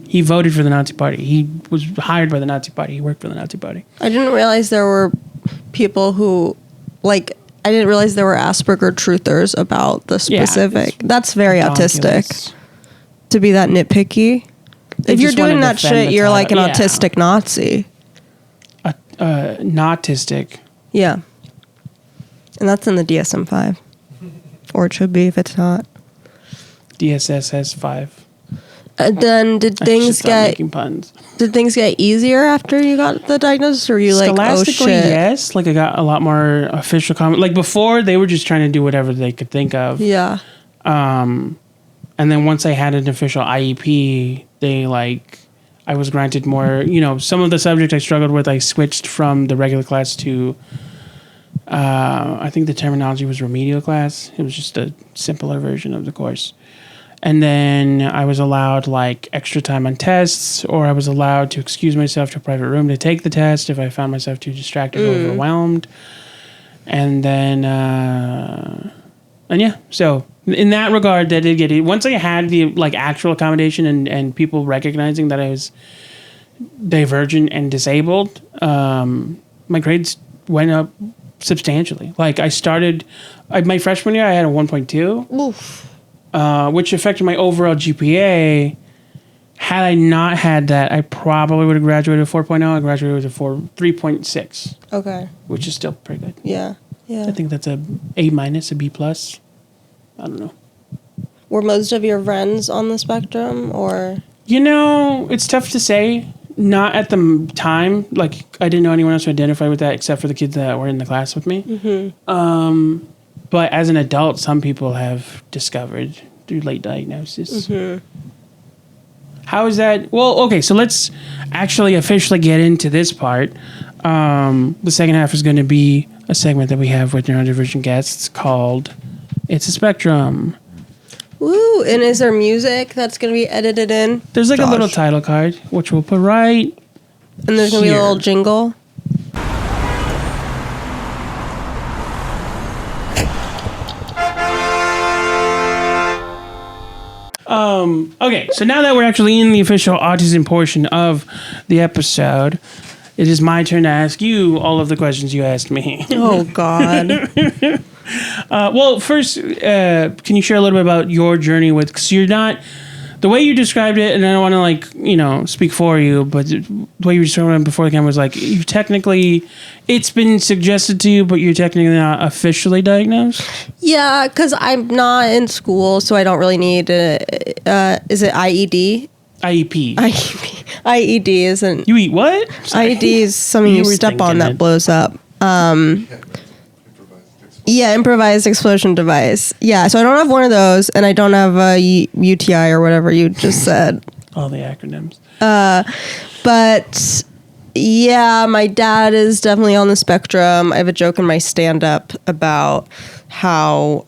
Speaker 1: he voted for the Nazi Party. He was hired by the Nazi Party. He worked for the Nazi Party.
Speaker 2: I didn't realize there were people who, like, I didn't realize there were Asperger truthers about the specific.
Speaker 1: Yeah,
Speaker 2: That's very autistic to be that nitpicky. If you're
Speaker 1: just wanna
Speaker 2: doing that
Speaker 1: defend
Speaker 2: shit,
Speaker 1: the
Speaker 2: you're like an
Speaker 1: title. Yeah.
Speaker 2: autistic Nazi.
Speaker 1: Nautistic.
Speaker 2: Yeah. And that's in the DSM-5. Or it should be if it's not.
Speaker 1: DSS has 5.
Speaker 2: Then did
Speaker 1: I should
Speaker 2: things
Speaker 1: stop
Speaker 2: get
Speaker 1: making puns.
Speaker 2: easier after you got the diagnosis, or were you like, oh
Speaker 1: Scholastically,
Speaker 2: shit?
Speaker 1: yes. Like, I got a lot more official comment. Like, before, they were just trying to do whatever they could think of.
Speaker 2: Yeah.
Speaker 1: And then once I had an official IEP, I was granted more, some of the subjects I struggled with, I switched from the regular class to, I think the terminology was remedial class. It was just a simpler version of the course. And then I was allowed extra time on tests, or I was allowed to excuse myself to a private room to take the test if I found myself too distracted or overwhelmed. And then, so in that regard, that did get it. Once I had the actual accommodation and people recognizing that I was divergent and disabled, my grades went up substantially. I started my freshman year, I had a 1.2.
Speaker 2: Oof.
Speaker 1: Which affected my overall GPA. Had I not had that, I probably would have graduated with 4.0. I graduated with a 3.6.
Speaker 2: Okay.
Speaker 1: Which is still pretty good.
Speaker 2: Yeah. Yeah.
Speaker 1: I think that's a A-, a B+. I don't know.
Speaker 2: Were most of your friends on the spectrum, or?
Speaker 1: It's tough to say. Not at the time. I didn't know anyone else who identified with that except for the kids that were in the class with me. Mm-hmm. But as an adult, some people have discovered through late diagnosis. Mm-hmm. How is that? Well, okay, so let's actually officially get into this part. The second half is going to be a segment that we have with neurodivergent guests called It's a Spectrum.
Speaker 2: Woo! And is there music that's going to be edited in?
Speaker 1: There's a little title card, which we'll put right
Speaker 2: And there's going to be a little jingle?
Speaker 1: Okay, so now that we're actually in the official autism portion of the episode, it is my turn to ask you all of the questions you asked me.
Speaker 2: Oh, God.
Speaker 1: Well, first, can you share a little bit about your journey with, because you're not, the way you described it, and I don't want to speak for you, but the way you described it before the camera was you technically, it's been suggested to you, but you're technically not officially diagnosed?
Speaker 2: Yeah, because I'm not in school, so I don't really need is it IED?
Speaker 1: IEP.
Speaker 2: IED isn't.
Speaker 1: You eat what?
Speaker 2: IED is something you
Speaker 1: were
Speaker 2: step on
Speaker 1: thinking
Speaker 2: that
Speaker 1: it.
Speaker 2: blows up. Yeah, improvised explosion device. Yeah, so I don't have one of those, and I don't have a UTI or whatever you just said.
Speaker 1: All the acronyms.
Speaker 2: But yeah, my dad is definitely on the spectrum. I have a joke in my stand-up about how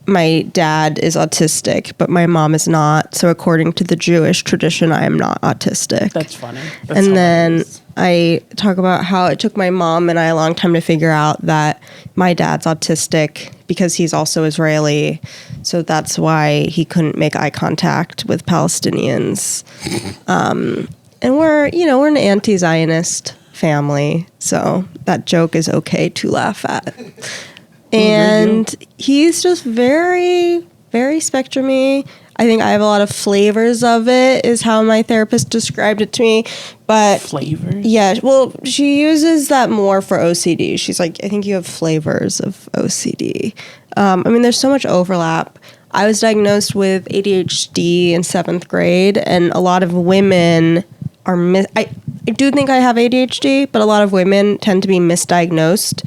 Speaker 2: my dad is autistic, but my mom is not. So according to the Jewish tradition, I am not autistic.
Speaker 1: That's funny. That's
Speaker 2: And then
Speaker 1: hilarious.
Speaker 2: I talk about how it took my mom and I a long time to figure out that my dad's autistic because he's also Israeli. So that's why he couldn't make eye contact with Palestinians. And we're an anti-Zionist family. So that joke is okay to laugh at. And he's just very, very spectrumy. I think I have a lot of flavors of it, is how my therapist described it to me. But
Speaker 1: Flavors?
Speaker 2: yeah, well, she uses that more for OCD. She's like, I think you have flavors of OCD. I mean, there's so much overlap. I was diagnosed with ADHD in 7th grade, and a lot of women are I do think I have ADHD, but a lot of women tend to be misdiagnosed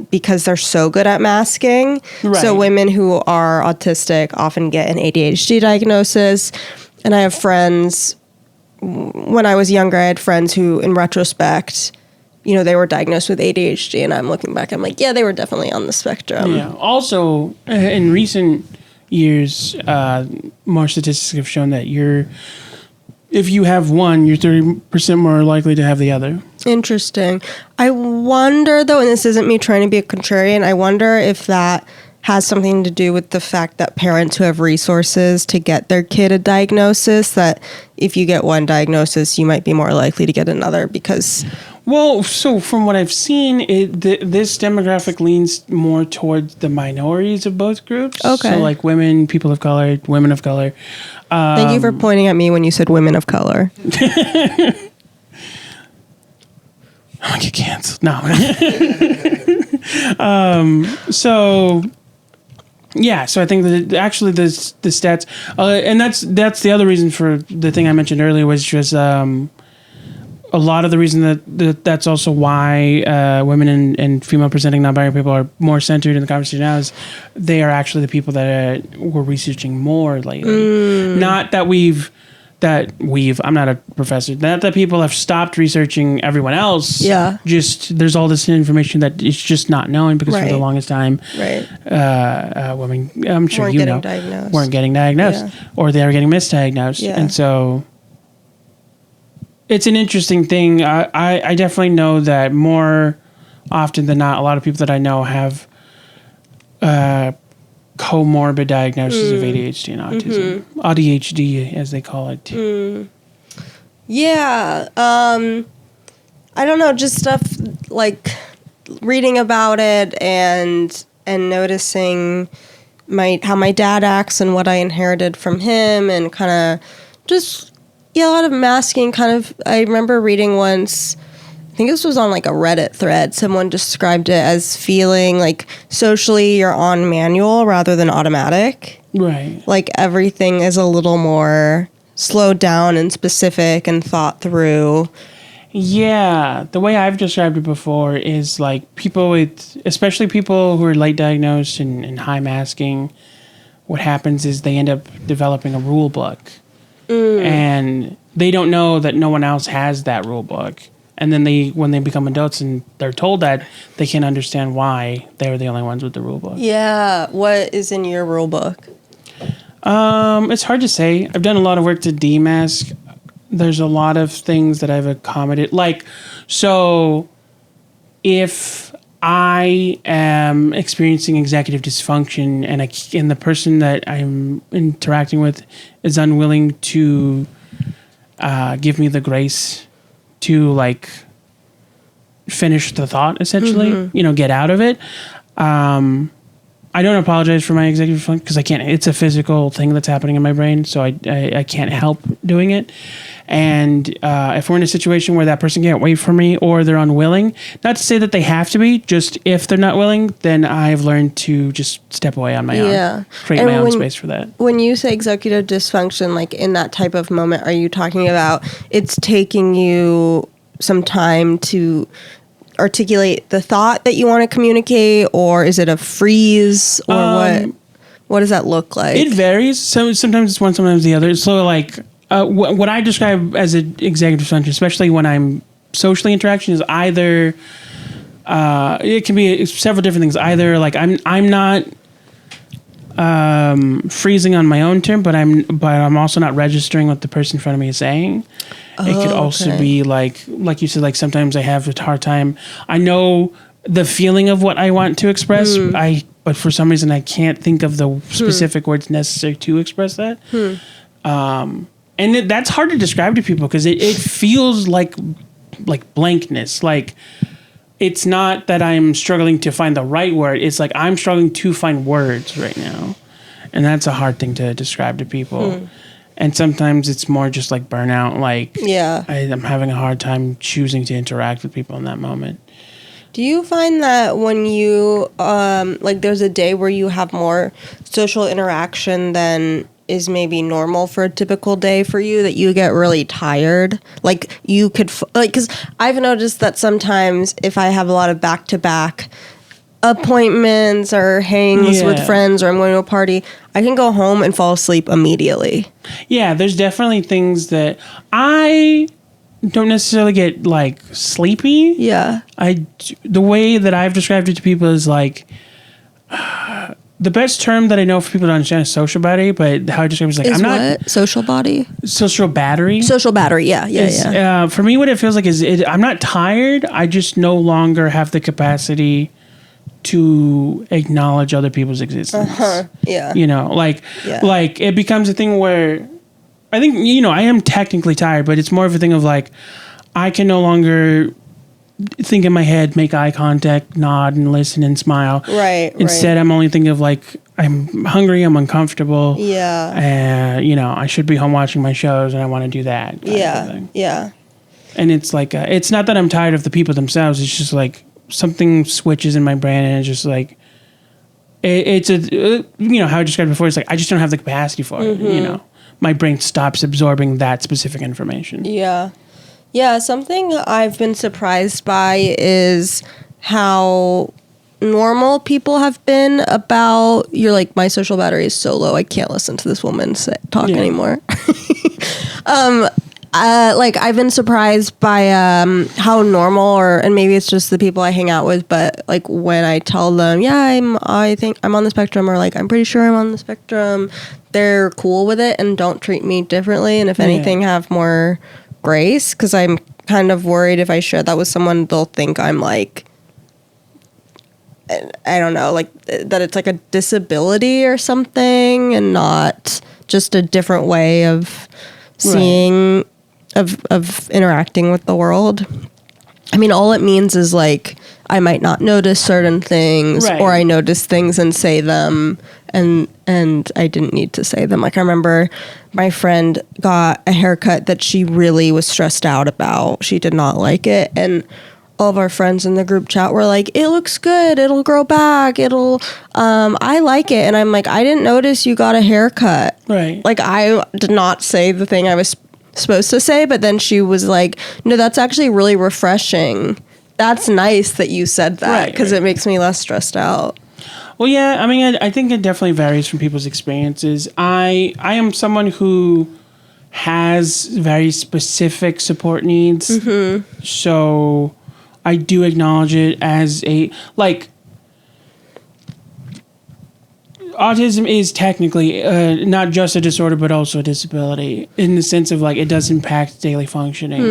Speaker 2: because they're so good at masking.
Speaker 1: Right.
Speaker 2: So women who are autistic often get an ADHD diagnosis. And I have friends, when I was younger, I had friends who, in retrospect, you know, they were diagnosed with ADHD, and I'm looking back, I'm like, yeah, they were definitely on the spectrum.
Speaker 1: Yeah. Also, in recent years, more statistics have shown that if you have one, you're 30% more likely to have the other.
Speaker 2: Interesting. I wonder, though, and this isn't me trying to be a contrarian, I wonder if that has something to do with the fact that parents who have resources to get their kid a diagnosis, that if you get one diagnosis, you might be more likely to get another because...
Speaker 1: Well, so from what I've seen, this demographic leans more towards the minorities of both groups.
Speaker 2: Okay.
Speaker 1: So like women, people of color, women of color.
Speaker 2: Thank you for pointing at me when you said women of color.
Speaker 1: I'm gonna get canceled. No. So I think that actually the stats, and that's the other reason for the thing I mentioned earlier was just a lot of the reason that's also why women and female presenting non-binary people are more centered in the conversation now is they are actually the people that we're researching more lately. Not that I'm not a professor. Not that people have stopped researching everyone else.
Speaker 2: Yeah.
Speaker 1: Just there's all this information that is just not known because for the longest time,
Speaker 2: Right.
Speaker 1: Women, I'm sure
Speaker 2: Weren't getting diagnosed.
Speaker 1: weren't getting diagnosed, or they were getting misdiagnosed,
Speaker 2: Yeah.
Speaker 1: and so it's an interesting thing. I definitely know that more often than not, a lot of people that I know have comorbid diagnosis of ADHD and autism. ADHD, as they call it.
Speaker 2: Yeah. I don't know, just stuff like reading about it and noticing how my dad acts and what I inherited from him, and kind of just, yeah, a lot of masking kind of. I remember reading once, I think this was on like a Reddit thread, someone described it as feeling like socially you're on manual rather than automatic.
Speaker 1: Right.
Speaker 2: Like everything is a little more slowed down and specific and thought through.
Speaker 1: Yeah, the way I've described it before is like people with, especially people who are late diagnosed and high masking, what happens is they end up developing a rule book. And they don't know that no one else has that rule book. And then when they become adults and they're told that, they can't understand why they're the only ones with the rule book.
Speaker 2: Yeah. What is in your rule book?
Speaker 1: It's hard to say. I've done a lot of work to demask. There's a lot of things that I've accommodated. Like, so if I am experiencing executive dysfunction and the person that I'm interacting with is unwilling to give me the grace to like finish the thought, essentially, get out of it. I don't apologize for my executive function because I can't. It's a physical thing that's happening in my brain, so I can't help doing it. And if we're in a situation where that person can't wait for me or they're unwilling, not to say that they have to be, just if they're not willing, then I've learned to just step away on my own. Create
Speaker 2: And
Speaker 1: my own space for that.
Speaker 2: When you say executive dysfunction, like in that type of moment, are you talking about it's taking you some time to articulate the thought that you want to communicate, or is it a freeze, or what does that look like?
Speaker 1: It varies. Sometimes it's one, sometimes the other. So like what I describe as an executive dysfunction, especially when I'm socially interaction, is either it can be several different things. Either like I'm not freezing on my own term, but I'm also not registering what the person in front of me is saying. It could also be like you said, like sometimes I have a hard time. I know the feeling of what I want to express, but for some reason I can't think of the specific words necessary to express that. And that's hard to describe to people because it feels like blankness. Like it's not that I'm struggling to find the right word. It's like I'm struggling to find words right now. And that's a hard thing to describe to people. And sometimes it's more just like burnout. Like, I'm having a hard time choosing to interact with people in that moment.
Speaker 2: Do you find that when you, like there's a day where you have more social interaction than is maybe normal for a typical day for you, that you get really tired? Like you could, because I've noticed that sometimes if I have a lot of back-to-back appointments or hangs with friends, or I'm going to a party, I can go home and fall asleep immediately.
Speaker 1: Yeah, there's definitely things that I don't necessarily get like sleepy.
Speaker 2: Yeah.
Speaker 1: The way that I've described it to people is like, the best term that I know for people to understand is social battery, but how I describe it is like, I'm not
Speaker 2: social body,
Speaker 1: social battery.
Speaker 2: Social battery. Yeah.
Speaker 1: For me, what it feels like is I'm not tired. I just no longer have the capacity to acknowledge other people's existence.
Speaker 2: Yeah.
Speaker 1: You know, like it becomes a thing where I think, you know, I am technically tired, but it's more of a thing of like, I can no longer think in my head, make eye contact, nod and listen and smile.
Speaker 2: Right.
Speaker 1: Instead, I'm only thinking of like, I'm hungry, I'm uncomfortable.
Speaker 2: Yeah.
Speaker 1: You know, I should be home watching my shows and I want to do that.
Speaker 2: Yeah.
Speaker 1: And it's like, it's not that I'm tired of the people themselves. It's just like something switches in my brain and it's just like, it's a, you know, how I described before, it's like, I just don't have the capacity for it, you know. My brain stops absorbing that specific information.
Speaker 2: Yeah. Yeah, something I've been surprised by is how normal people have been about, you're like, my social battery is so low, I can't listen to this woman talk anymore. Like, I've been surprised by how normal, and maybe it's just the people I hang out with, but like when I tell them, I think I'm on the spectrum, or like, I'm pretty sure I'm on the spectrum, they're cool with it and don't treat me differently. And if anything, have more grace, because I'm kind of worried if I share that with someone, they'll think I'm like, I don't know, like that it's like a disability or something, and not just a different way of seeing, of interacting with the world. I mean, all it means is like, I might not notice certain things, or I notice things and say them, and I didn't need to say them. Like, I remember my friend got a haircut that she really was stressed out about. She did not like it, and all of our friends in the group chat were like, it looks good, it'll grow back, I like it. And I'm like, I didn't notice you got a haircut.
Speaker 1: Right.
Speaker 2: Like, I did not say the thing I was supposed to say, but then she was like, no, that's actually really refreshing. That's nice that you said that, because it makes me less stressed out.
Speaker 1: Well, yeah, I mean, I think it definitely varies from people's experiences. I am someone who has very specific support needs. So I do acknowledge it as a, like, autism is technically not just a disorder, but also a disability, in the sense of like, it does impact daily functioning,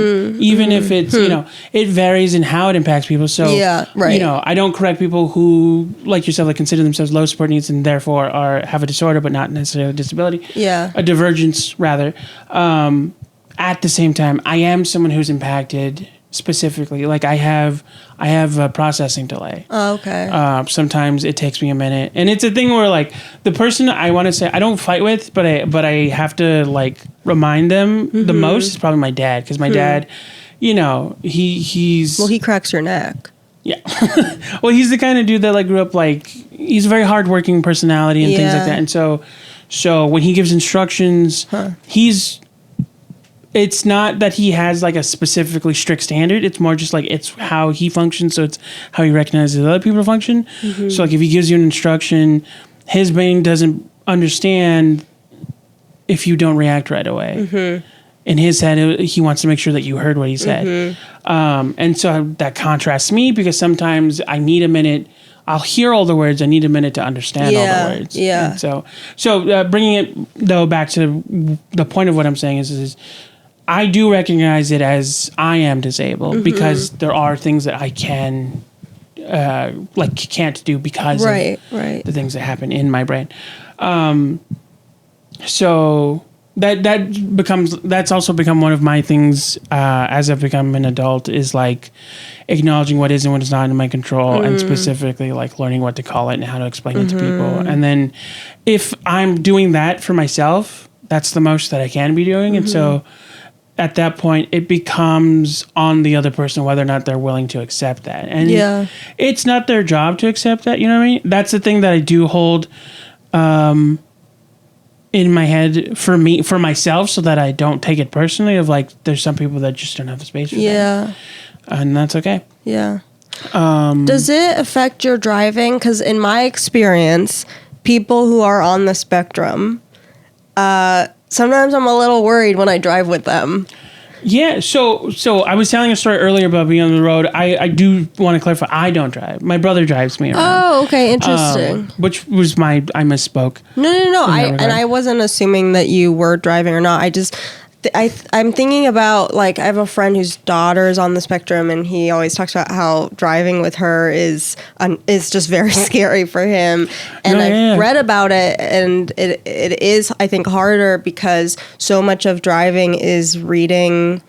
Speaker 1: even if it's, you know, it varies in how it impacts people. So, you know, I don't correct people who, like yourself, like consider themselves low support needs and therefore have a disorder, but not necessarily a disability. A divergence, rather. At the same time, I am someone who's impacted specifically. Like, I have a processing delay.
Speaker 2: Oh, okay.
Speaker 1: Sometimes it takes me a minute, and it's a thing where like the person I want to say I don't fight with, but I have to like remind them the most is probably my dad, because my dad, you know, he
Speaker 2: cracks your neck.
Speaker 1: Yeah. Well, he's the kind of dude that like grew up like, he's a very hardworking personality and things like that, and so when he gives instructions, it's not that he has like a specifically strict standard. It's more just like, it's how he functions. So it's how he recognizes other people function. So like if he gives you an instruction, his brain doesn't understand if you don't react right away. In his head, he wants to make sure that you heard what he said. And so that contrasts me, because sometimes I need a minute. I'll hear all the words. I need a minute to understand all the words. And so bringing it though back to the point of what I'm saying is I do recognize it as I am disabled, because there are things that I can't do because of the things that happen in my brain. So that's also become one of my things as I've become an adult, is like acknowledging what is and what is not in my control, and specifically like learning what to call it and how to explain it to people. And then if I'm doing that for myself, that's the most that I can be doing. And so at that point it becomes on the other person whether or not they're willing to accept that. And it's not their job to accept that, you know what I mean? That's the thing that I do hold in my head for myself, so that I don't take it personally, of like, there's some people that just don't have the space for that. And that's okay.
Speaker 2: Yeah. Does it affect your driving? Because in my experience, people who are on the spectrum, sometimes I'm a little worried when I drive with them.
Speaker 1: Yeah, so I was telling a story earlier about being on the road. I do want to clarify, I don't drive. My brother drives me around.
Speaker 2: Oh, okay, interesting.
Speaker 1: Which was I misspoke.
Speaker 2: No. I wasn't assuming that you were driving or not. I'm thinking about, like, I have a friend whose daughter is on the spectrum, and he always talks about how driving with her is just very scary for him. And I've read about it, and it is, I think, harder because so much of driving is reading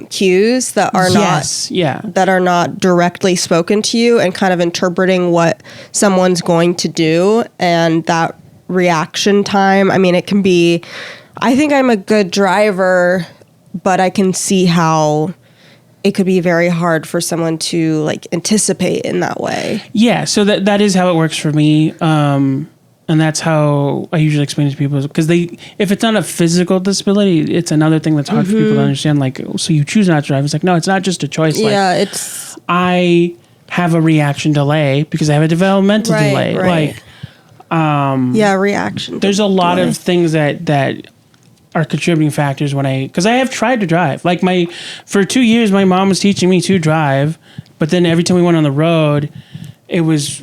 Speaker 2: cues that are that are not directly spoken to you, and kind of interpreting what someone's going to do, and that reaction time. I mean, it can be. I think I'm a good driver, but I can see how it could be very hard for someone to like anticipate in that way. Yeah,
Speaker 1: so that is how it works for me. And that's how I usually explain it to people, because if it's not a physical disability, it's another thing that's hard for people to understand. Like, so you choose not to drive. It's like, no, it's not just a choice.
Speaker 2: Yeah,
Speaker 1: like, I have a reaction delay because I have a developmental delay.
Speaker 2: Right. Like, reaction.
Speaker 1: There's a lot of things that are contributing factors because I have tried to drive. Like for 2 years, my mom was teaching me to drive, but then every time we went on the road, it was,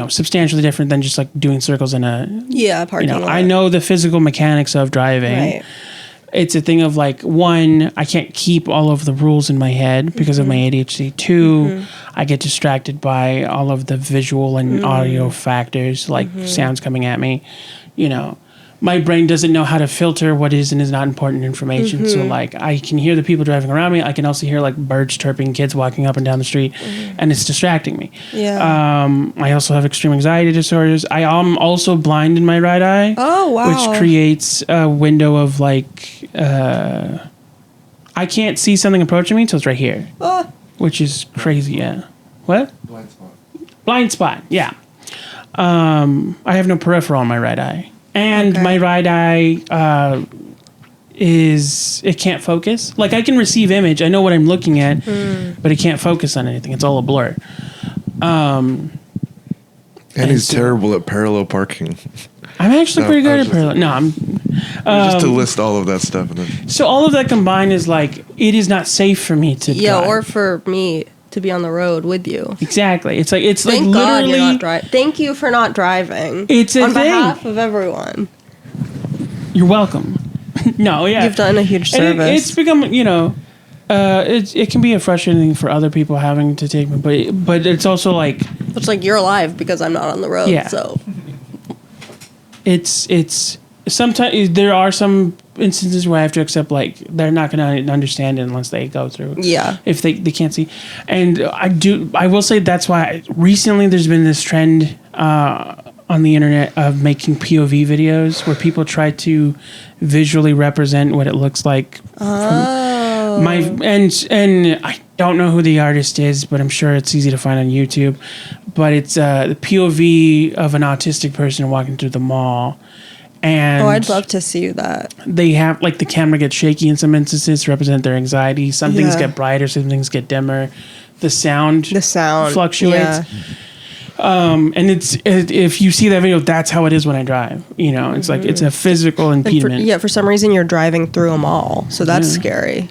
Speaker 1: substantially different than just like doing circles in a
Speaker 2: parking lot.
Speaker 1: I know the physical mechanics of driving.
Speaker 2: Right.
Speaker 1: It's a thing of like, one, I can't keep all of the rules in my head because of my ADHD. Two, I get distracted by all of the visual and audio factors, like sounds coming at me, My brain doesn't know how to filter what is and is not important information. So, like, I can hear the people driving around me. I can also hear, like, birds chirping, kids walking up and down the street, and it's distracting me.
Speaker 2: Yeah.
Speaker 1: I also have extreme anxiety disorders. I am also blind in my right eye.
Speaker 2: Oh, wow.
Speaker 1: Which creates a window of, like, I can't see something approaching me until it's right here. Which is crazy, yeah. What?
Speaker 4: Blind spot.
Speaker 1: Blind spot, yeah. I have no peripheral in my right eye. And my right eye it can't focus. Like, I can receive image. I know what I'm looking at, but it can't focus on anything. It's all a blur.
Speaker 4: And he's terrible at parallel parking.
Speaker 1: I'm actually pretty good at parallel. No, I'm...
Speaker 4: just to list all of that stuff.
Speaker 1: So all of that combined is like, it is not safe for me to drive.
Speaker 2: Yeah, or for me to be on the road with you.
Speaker 1: Exactly. It's like
Speaker 2: Thank
Speaker 1: literally.
Speaker 2: God you're not driving. Thank you for not driving.
Speaker 1: It's
Speaker 2: on behalf of everyone.
Speaker 1: You're welcome. No, yeah,
Speaker 2: you've done a huge service.
Speaker 1: And it's become, it can be a frustrating thing for other people having to take me, but it's also like
Speaker 2: it's like you're alive because I'm not on the road.
Speaker 1: Yeah.
Speaker 2: So
Speaker 1: it's sometimes there are some instances where I have to accept, like, they're not going to understand it unless they go through.
Speaker 2: Yeah.
Speaker 1: If they can't see. And I will say that's why recently there's been this trend on the internet of making POV videos where people try to visually represent what it looks like. And I don't know who the artist is, but I'm sure it's easy to find on YouTube. But it's the POV of an autistic person walking through the mall. And
Speaker 2: I'd love to see that.
Speaker 1: They have, like, the camera gets shaky in some instances to represent their anxiety. Some things get brighter, some things get dimmer. The sound fluctuates. Yeah. And if you see that video, that's how it is when I drive. It's like it's a physical impediment.
Speaker 2: For some reason you're driving through a mall, so that's scary.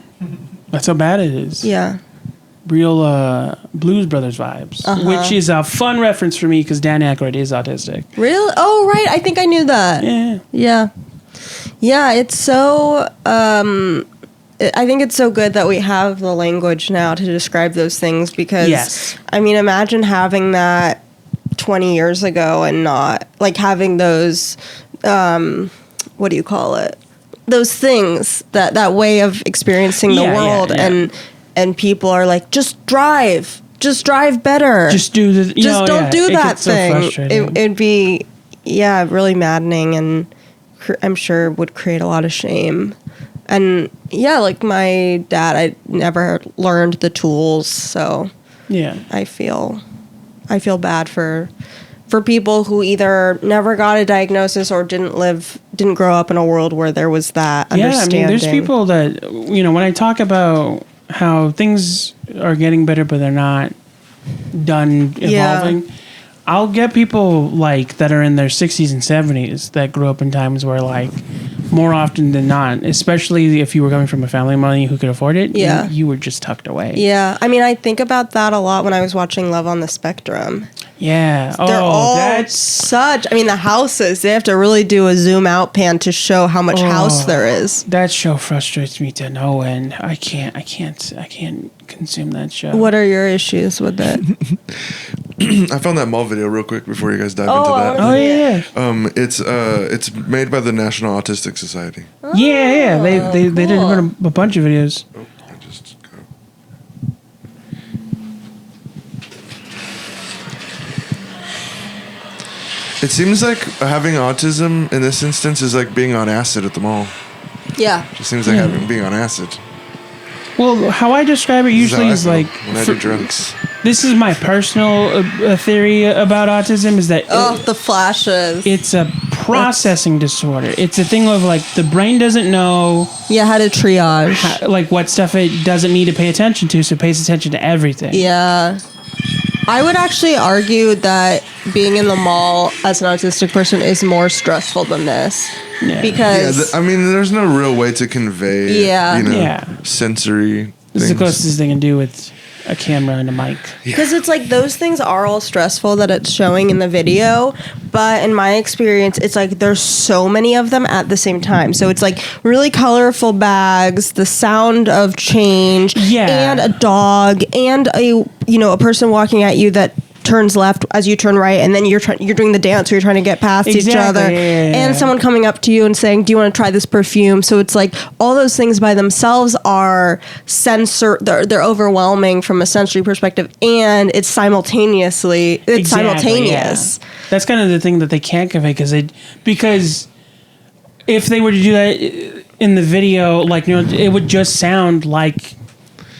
Speaker 1: That's how bad it is.
Speaker 2: Yeah.
Speaker 1: Real Blues Brothers vibes, which is a fun reference for me because Dan Aykroyd is autistic.
Speaker 2: Really? Oh, right. I think I knew that.
Speaker 1: Yeah.
Speaker 2: Yeah, it's so... I think it's so good that we have the language now to describe those things because, I mean, imagine having that 20 years ago and not, like, having those, what do you call it? those things, that way of experiencing the world, and people are like, just drive better,
Speaker 1: just do the,
Speaker 2: don't do that thing.
Speaker 1: So
Speaker 2: It'd be really maddening, and I'm sure would create a lot of shame. And like my dad, I never learned the tools, so I feel bad for people who either never got a diagnosis or didn't grow up in a world where there was that understanding.
Speaker 1: I mean, there's people that, when I talk about how things are getting better, but they're not done evolving, I'll get people like that are in their 60s and 70s that grew up in times where, like, more often than not, especially if you were coming from a family of money who could afford it, you were just tucked away.
Speaker 2: Yeah. I mean, I think about that a lot when I was watching Love on the Spectrum.
Speaker 1: Yeah.
Speaker 2: They're all the houses, they have to really do a zoom out pan to show how much house there is.
Speaker 1: That show frustrates me to no end. I can't consume that show.
Speaker 2: What are your issues with it?
Speaker 4: I found that mall video real quick before you guys dive into that.
Speaker 1: Oh yeah.
Speaker 4: It's made by the National Autistic Society.
Speaker 1: Yeah. They did a bunch of videos.
Speaker 4: Oh, I just go. It seems like having autism in this instance is like being on acid at the mall.
Speaker 2: Yeah.
Speaker 4: It seems like being on acid.
Speaker 1: Well, how I describe it usually is like
Speaker 4: when I do drugs.
Speaker 1: This is my personal theory about autism, is that
Speaker 2: the flashes.
Speaker 1: It's a processing disorder. It's a thing of, like, the brain doesn't know
Speaker 2: how to triage
Speaker 1: what stuff it doesn't need to pay attention to, so it pays attention to everything.
Speaker 2: Yeah. I would actually argue that being in the mall as an autistic person is more stressful than this.
Speaker 1: Yeah.
Speaker 2: Because
Speaker 4: I mean, there's no real way to convey sensory
Speaker 1: This
Speaker 4: things.
Speaker 1: is the closest they can do with a camera and a mic.
Speaker 2: Because it's like those things are all stressful that it's showing in the video, but in my experience, it's like there's so many of them at the same time. So it's like really colorful bags, the sound of change, and a dog, and a person walking at you that turns left as you turn right, and then you're doing the dance where you're trying to get past each other, and someone coming up to you and saying, do you want to try this perfume? So it's like all those things by themselves are they're overwhelming from a sensory perspective, and it's simultaneous.
Speaker 1: Yeah. That's kind of the thing that they can't convey, because if they were to do that in the video, like, it would just sound like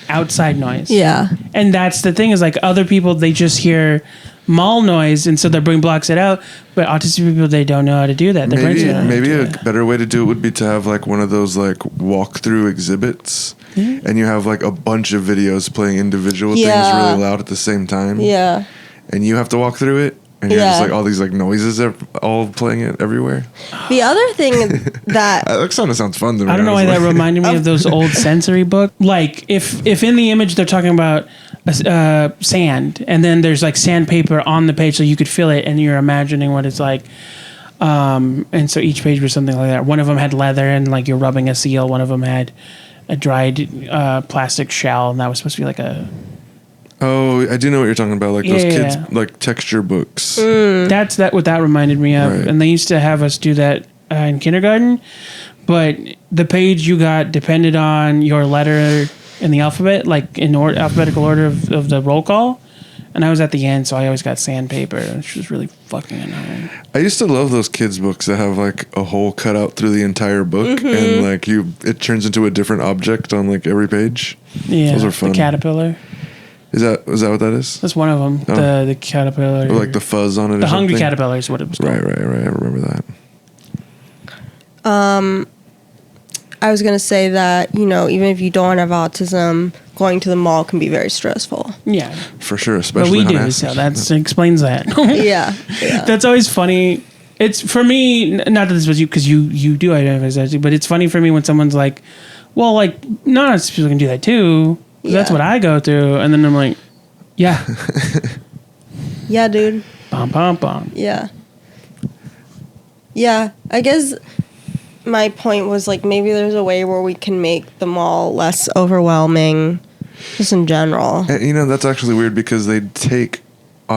Speaker 1: outside noise.
Speaker 2: Yeah.
Speaker 1: And that's the thing, is like other people, they just hear mall noise, and so their brain blocks it out. But autistic people, they don't know how to do that.
Speaker 4: Maybe a better way to do it would be to have like one of those like walkthrough exhibits, and you have like a bunch of videos playing individual things really loud at the same time.
Speaker 2: Yeah.
Speaker 4: And you have to walk through it. And you're just like, all these like noises are all playing it everywhere.
Speaker 2: The other thing that
Speaker 4: kind of sounds fun to me.
Speaker 1: I don't know why that reminded me of those old sensory books. Like if in the image they're talking about sand, and then there's like sandpaper on the page so you could feel it, and you're imagining what it's like. And so each page was something like that. One of them had leather, and like you're rubbing a seal. One of them had a dried plastic shell, and that was supposed to be like a...
Speaker 4: Oh, I do know what you're talking about, like those kids, like texture books.
Speaker 1: That's what that reminded me of.
Speaker 4: Right.
Speaker 1: And they used to have us do that in kindergarten, but the page you got depended on your letter in the alphabet, like in alphabetical order of the roll call. And I was at the end, so I always got sandpaper, which was really fucking annoying.
Speaker 4: I used to love those kids' books that have like a hole cut out through the entire book, and like it turns into a different object on like every page.
Speaker 1: Yeah,
Speaker 4: those are fun.
Speaker 1: The caterpillar.
Speaker 4: Is that what that is?
Speaker 1: That's one of them.
Speaker 4: Oh.
Speaker 1: The caterpillar.
Speaker 4: Or like the fuzz on it.
Speaker 1: The
Speaker 4: or
Speaker 1: hungry
Speaker 4: something?
Speaker 1: caterpillar is what it was called.
Speaker 4: Right. I remember that.
Speaker 2: I was going to say that, even if you don't have autism, going to the mall can be very stressful.
Speaker 1: Yeah.
Speaker 4: For sure, especially
Speaker 1: But we
Speaker 4: on
Speaker 1: do, so that explains that.
Speaker 2: Yeah.
Speaker 1: That's always funny. It's, for me, not that this was you, because you do identify as autistic, but it's funny for me when someone's like, well, like, non-autistic people can do that too. That's what I go through. And then I'm like, yeah.
Speaker 2: Yeah, dude.
Speaker 1: Bom, bom, bom.
Speaker 2: Yeah. Yeah. I guess my point was like maybe there's a way where we can make the mall less overwhelming just in general.
Speaker 4: And, that's actually weird because they take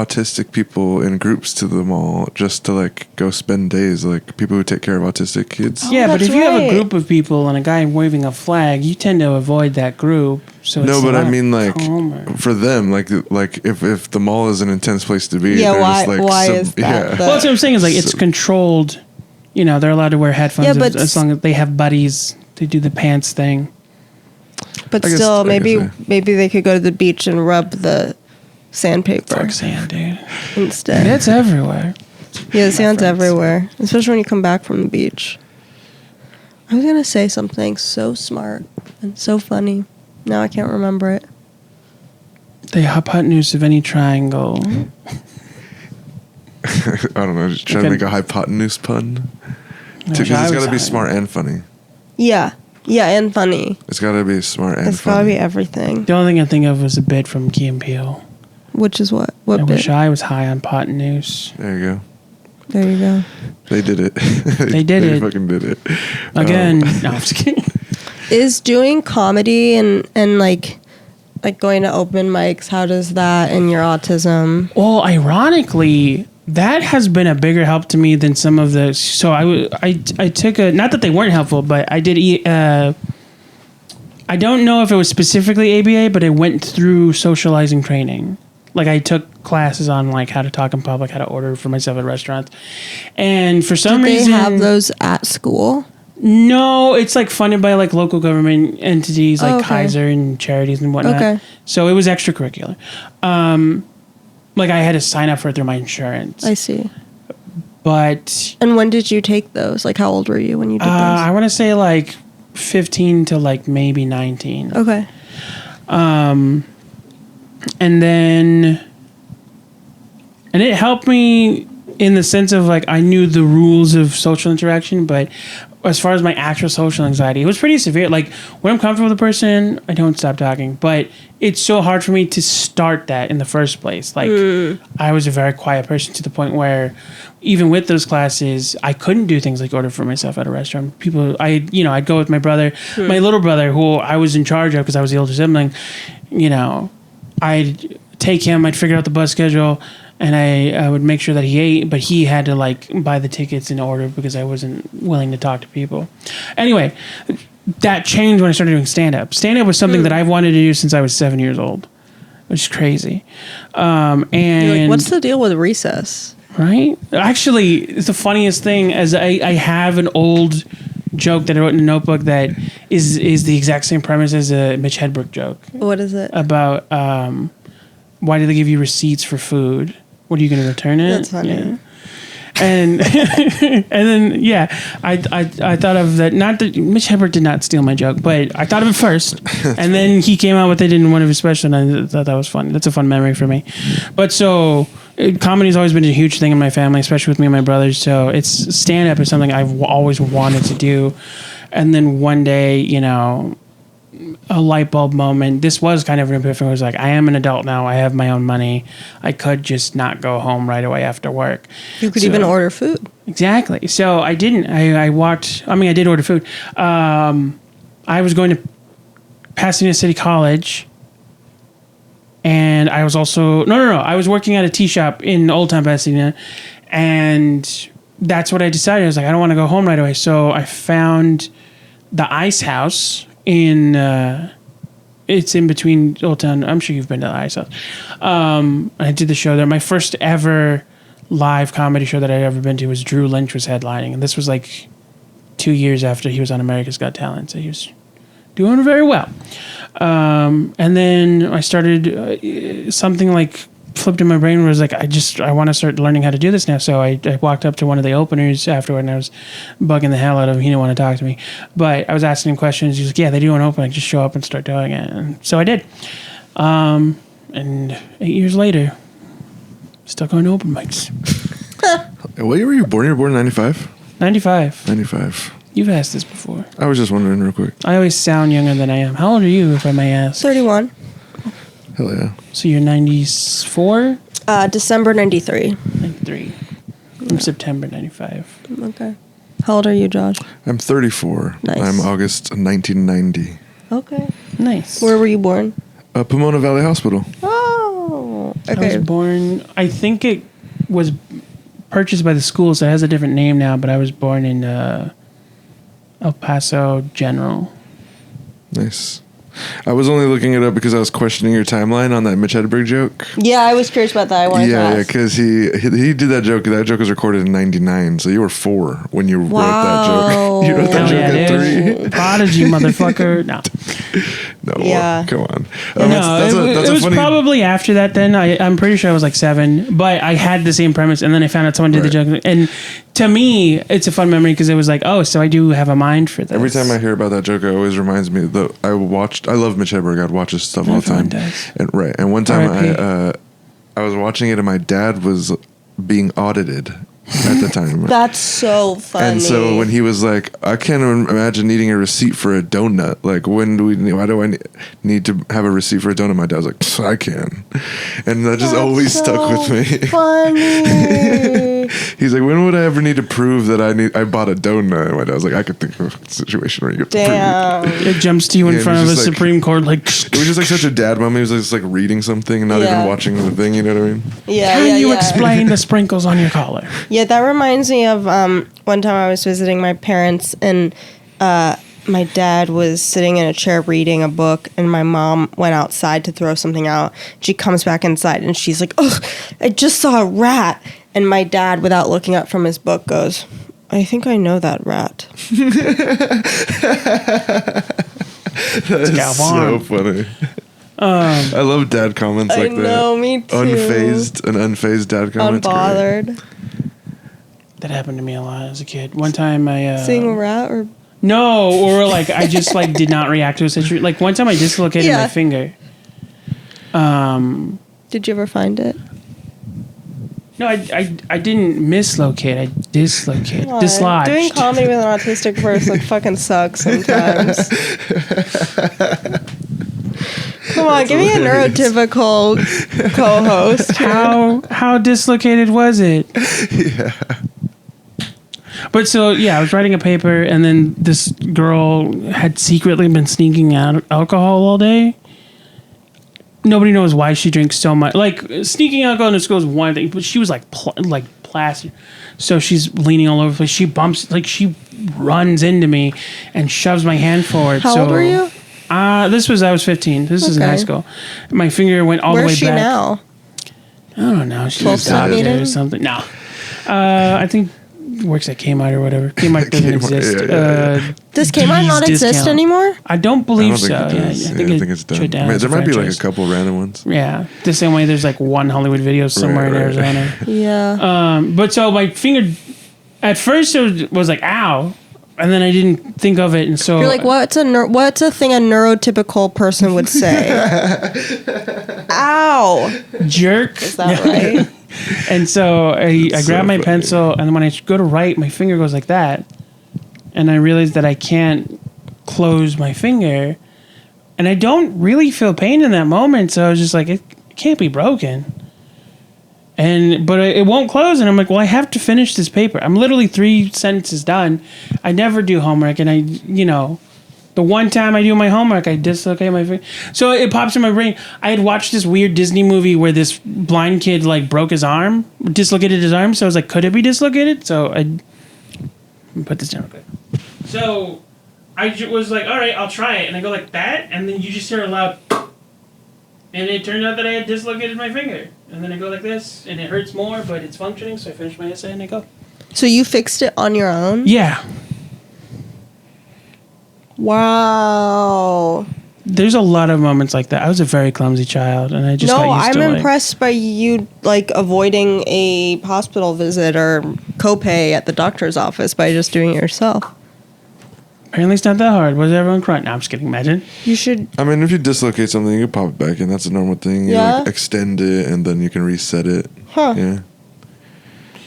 Speaker 4: autistic people in groups to the mall just to like go spend days, like people who take care of autistic kids.
Speaker 1: Yeah, but
Speaker 2: that's
Speaker 1: if you have a
Speaker 2: right.
Speaker 1: group of people and a guy waving a flag, you tend to avoid that group. So
Speaker 4: No,
Speaker 1: it's
Speaker 4: but
Speaker 1: a
Speaker 4: I
Speaker 1: lot
Speaker 4: mean, like
Speaker 1: calmer.
Speaker 4: for them, like if the mall is an intense place to be,
Speaker 2: Yeah,
Speaker 4: they're
Speaker 2: why-
Speaker 4: just like
Speaker 2: why is that
Speaker 4: Yeah.
Speaker 2: the-
Speaker 1: Well, that's what I'm saying is like it's controlled. You know, they're allowed to wear headphones
Speaker 2: Yeah, but
Speaker 1: as long as they have buddies. They do the pants thing.
Speaker 2: But
Speaker 4: I guess-
Speaker 2: still,
Speaker 4: I guess,
Speaker 2: maybe
Speaker 4: yeah.
Speaker 2: maybe they could go to the beach and rub the sandpaper
Speaker 1: Fuck sand, dude.
Speaker 2: instead.
Speaker 1: It's everywhere.
Speaker 2: Yeah, the sand's
Speaker 1: friends.
Speaker 2: everywhere, especially when you come back from the beach. I was gonna say something so smart and so funny. Now I can't remember it.
Speaker 1: The hypotenuse of any triangle.
Speaker 4: I don't know, just trying to make a hypotenuse pun. Because
Speaker 1: wish I
Speaker 4: it's got
Speaker 1: was
Speaker 4: to be
Speaker 1: high.
Speaker 4: smart and funny.
Speaker 2: Yeah, and funny.
Speaker 4: It's got to be smart and
Speaker 2: It's gotta
Speaker 4: funny.
Speaker 2: be everything.
Speaker 1: The only thing I think of was a bit from Key and Peele.
Speaker 2: Which is what?
Speaker 1: I
Speaker 2: What
Speaker 1: wish
Speaker 2: bit?
Speaker 1: I was high on hypotenuse.
Speaker 4: There you go.
Speaker 2: There you go.
Speaker 4: They did it.
Speaker 1: They did
Speaker 4: They
Speaker 1: it.
Speaker 4: fucking did it.
Speaker 1: Again, no, I'm just kidding.
Speaker 2: Is doing comedy and like going to open mics, how does that in your autism?
Speaker 1: Well, ironically, that has been a bigger help to me than some of the. So I took a, not that they weren't helpful, but I did. I don't know if it was specifically ABA, but I went through socializing training. Like I took classes on like how to talk in public, how to order for myself at restaurants, and for some
Speaker 2: Did they
Speaker 1: reason
Speaker 2: have those at school?
Speaker 1: No, it's like funded by like local government entities like
Speaker 2: Oh, okay.
Speaker 1: Kaiser and charities and whatnot.
Speaker 2: Okay.
Speaker 1: So it was extracurricular. Like I had to sign up for it through my insurance.
Speaker 2: I see.
Speaker 1: But
Speaker 2: And when did you take those? Like, how old were you when you did
Speaker 1: I want to say like 15 to like maybe 19.
Speaker 2: those? Okay.
Speaker 1: And then, and it helped me in the sense of like I knew the rules of social interaction, but as far as my actual social anxiety, it was pretty severe. Like when I'm comfortable with a person, I don't stop talking, but it's so hard for me to start that in the first place. Like I was a very quiet person to the point where even with those classes, I couldn't do things like order for myself at a restaurant. People, I'd go with my brother, my little brother, who I was in charge of because I was the older sibling. I'd take him, I'd figure out the bus schedule, and I would make sure that he ate, but he had to like buy the tickets in order because I wasn't willing to talk to people. Anyway, that changed when I started doing stand-up. Stand-up was something that I've wanted to do since I was 7 years old, which is crazy. And
Speaker 2: You're like, what's the deal with recess?
Speaker 1: right? Actually, it's the funniest thing as I have an old joke that I wrote in a notebook that is the exact same premise as a Mitch Hedberg joke
Speaker 2: What is it?
Speaker 1: about why do they give you receipts for food? What are you going to return it?
Speaker 2: That's funny.
Speaker 1: Yeah. And and then I thought of that. Not that Mitch Hedberg did not steal my joke, but I thought of it first, and then he came out with it in one of his specials, and I thought that was fun. That's a fun memory for me. But so comedy's always been a huge thing in my family, especially with me and my brothers. So it's stand up is something I've always wanted to do, and then one day, a light bulb moment. This was kind of an epiphany. I was like, I am an adult now. I have my own money. I could just not go home right away after work.
Speaker 2: You could
Speaker 1: So-
Speaker 2: even order food.
Speaker 1: Exactly. So I didn't. I walked. I mean, I did order food. I was going to Pasadena City College, and I was also no. I was working at a tea shop in Old Town Pasadena, and that's what I decided. I was like, I don't want to go home right away. So I found the Ice House in. It's in between Old Town. I'm sure you've been to the Ice House. I did the show there. My first ever live comedy show that I'd ever been to was Drew Lynch was headlining, and this was like 2 years after he was on America's Got Talent, so he was doing very well. And then I started something like flipped in my brain where I was like, I want to start learning how to do this now. So I walked up to one of the openers afterward, and I was bugging the hell out of him. He didn't want to talk to me, but I was asking him questions. He was like, yeah, they do an opening, just show up and start doing it. And so I did. And 8 years later, still going to open mics.
Speaker 4: What year were you born? You were born in 95?
Speaker 1: 95.
Speaker 4: 95.
Speaker 1: You've asked this before.
Speaker 4: I was just wondering real quick.
Speaker 1: I always sound younger than I am. How old are you, if I may ask?
Speaker 2: 31.
Speaker 4: Hell yeah.
Speaker 1: So you're 94?
Speaker 2: December 93.
Speaker 1: 93. I'm September 95.
Speaker 2: Okay. How old are you, Josh?
Speaker 4: I'm 34.
Speaker 2: Nice.
Speaker 4: I'm August 1990.
Speaker 2: Okay.
Speaker 1: Nice.
Speaker 2: Where were you born?
Speaker 4: Pomona Valley Hospital.
Speaker 2: Oh.
Speaker 1: I
Speaker 2: Okay.
Speaker 1: was born. I think it was purchased by the school, so it has a different name now. But I was born in El Paso General.
Speaker 4: Nice. I was only looking it up because I was questioning your timeline on that Mitch Hedberg joke.
Speaker 2: Yeah, I was curious about that. I wanted to
Speaker 4: Yeah,
Speaker 2: ask.
Speaker 4: because he did that joke. That joke was recorded in '99, so you were 4 when you wrote that joke. You wrote that
Speaker 1: Hell
Speaker 4: joke
Speaker 1: yeah,
Speaker 4: at
Speaker 1: dude.
Speaker 4: 3.
Speaker 1: Prodigy, motherfucker. No.
Speaker 4: No,
Speaker 2: Yeah.
Speaker 4: come on.
Speaker 1: No, it was probably after that then. I'm pretty sure I was like 7, but I had the same premise, and then I found out someone did the joke. And to me, it's a fun memory because it was like, oh, so I do have a mind for this.
Speaker 4: Every time I hear about that joke, it always reminds me that I love Mitch Hedberg. I'd watch his stuff all the time. And one time I was watching it and my dad was being audited at the time.
Speaker 2: That's so funny.
Speaker 4: And so when he was like, I can't imagine needing a receipt for a donut. Like, why do I need to have a receipt for a donut? My dad was like, I can. And that just always stuck with me.
Speaker 2: Funny.
Speaker 4: He's like, when would I ever need to prove that I bought a donut? And my dad was like, I could think of a situation where you get to prove it.
Speaker 1: It jumps to you in front of a Supreme Court like...
Speaker 4: It was just like such a dad moment. He was just like reading something and not even watching the thing, you know what I mean?
Speaker 1: Can you explain the sprinkles on your collar?
Speaker 2: Yeah, that reminds me of one time I was visiting my parents and my dad was sitting in a chair reading a book and my mom went outside to throw something out. She comes back inside and she's like, "Ugh, I just saw a rat." And my dad, without looking up from his book, goes, "I think I know that rat."
Speaker 4: That is so funny. I love dad comments like that.
Speaker 2: I know, me too.
Speaker 4: Unfazed dad comments.
Speaker 2: Unbothered.
Speaker 4: Great.
Speaker 1: That happened to me a lot as a kid. One time I...
Speaker 2: Seeing a rat or...
Speaker 1: No, or like I just like did not react to a situation. Like one time I dislocated my finger.
Speaker 2: Did you ever find it?
Speaker 1: No, I didn't mislocate. I dislocated. Dislodged.
Speaker 2: Doing comedy with an autistic person fucking sucks sometimes. Come on, give me a neurotypical co-host.
Speaker 1: How dislocated was it?
Speaker 4: Yeah.
Speaker 1: But so, yeah, I was writing a paper, and then this girl had secretly been sneaking out alcohol all day. Nobody knows why she drinks so much. Like, sneaking alcohol in school is one thing, but she was like plastered. So she's leaning all over the place. She bumps, like, she runs into me and shoves my hand forward.
Speaker 2: How old were you?
Speaker 1: I was 15. This is in high school. My finger went all the way back.
Speaker 2: Where's she now?
Speaker 1: I don't know. She was
Speaker 2: Stop
Speaker 1: there
Speaker 2: eating?
Speaker 1: or something. No. I think works at Kmart or whatever. Kmart doesn't exist.
Speaker 2: Does Kmart not exist
Speaker 1: discount.
Speaker 2: anymore?
Speaker 1: I don't believe
Speaker 4: I don't think
Speaker 1: so.
Speaker 4: it does.
Speaker 1: I think
Speaker 4: it's done.
Speaker 1: shut down
Speaker 4: I mean,
Speaker 1: as
Speaker 4: there might be like
Speaker 1: franchise.
Speaker 4: a couple random ones.
Speaker 1: Yeah. The same way there's like one Hollywood video somewhere in Arizona.
Speaker 2: Yeah.
Speaker 1: But so my finger, at first it was like, ow. And then I didn't think of it. And so
Speaker 2: You're like, what's a thing a neurotypical person would say? Ow.
Speaker 1: jerk.
Speaker 2: Is that right?
Speaker 1: And so I
Speaker 4: so
Speaker 1: grab my
Speaker 4: funny.
Speaker 1: pencil, and then when I go to write, my finger goes like that. And I realize that I can't close my finger. And I don't really feel pain in that moment. So I was just like, it can't be broken. But it won't close. And I'm like, well, I have to finish this paper. I'm literally 3 sentences done. I never do homework. And the one time I do my homework, I dislocate my finger. So it pops in my brain. I had watched this weird Disney movie where this blind kid like broke his arm, dislocated his arm. So I was like, could it be dislocated? So I put this down real quick. So I was like, all right, I'll try it. And I go like that. And then you just hear a loud. And it turned out that I had dislocated my finger. And then I go like this. And it hurts more, but it's functioning. So I finish my essay and I go.
Speaker 2: So you fixed it on your own?
Speaker 1: Yeah.
Speaker 2: Wow.
Speaker 1: There's a lot of moments like that. I was a very clumsy child, and I just got used to
Speaker 2: I'm impressed by you like avoiding a hospital visit or copay at the doctor's office by just doing it yourself.
Speaker 1: Apparently, it's not that hard. Was everyone crying? No, I'm just kidding. Imagine.
Speaker 2: You should.
Speaker 4: I mean, if you dislocate something, you can pop it back in. That's a normal thing. You
Speaker 2: Yeah?
Speaker 4: like extend it and then you can reset it.
Speaker 2: Huh.
Speaker 4: Yeah.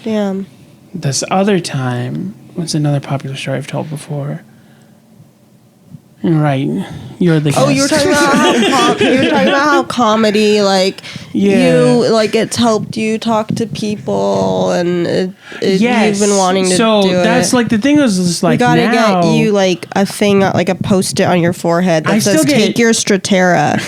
Speaker 2: Damn.
Speaker 1: This other time was another popular story I've told before. Right, you're the guest.
Speaker 2: Oh, you were talking about how comedy like you like it's helped you talk to people, and you've been wanting to
Speaker 1: so
Speaker 2: do it.
Speaker 1: that's like the thing is just like
Speaker 2: we gotta
Speaker 1: now,
Speaker 2: get you like a thing, like a post-it on your forehead that
Speaker 1: I
Speaker 2: says
Speaker 1: still get-
Speaker 2: "Take your Stratera,"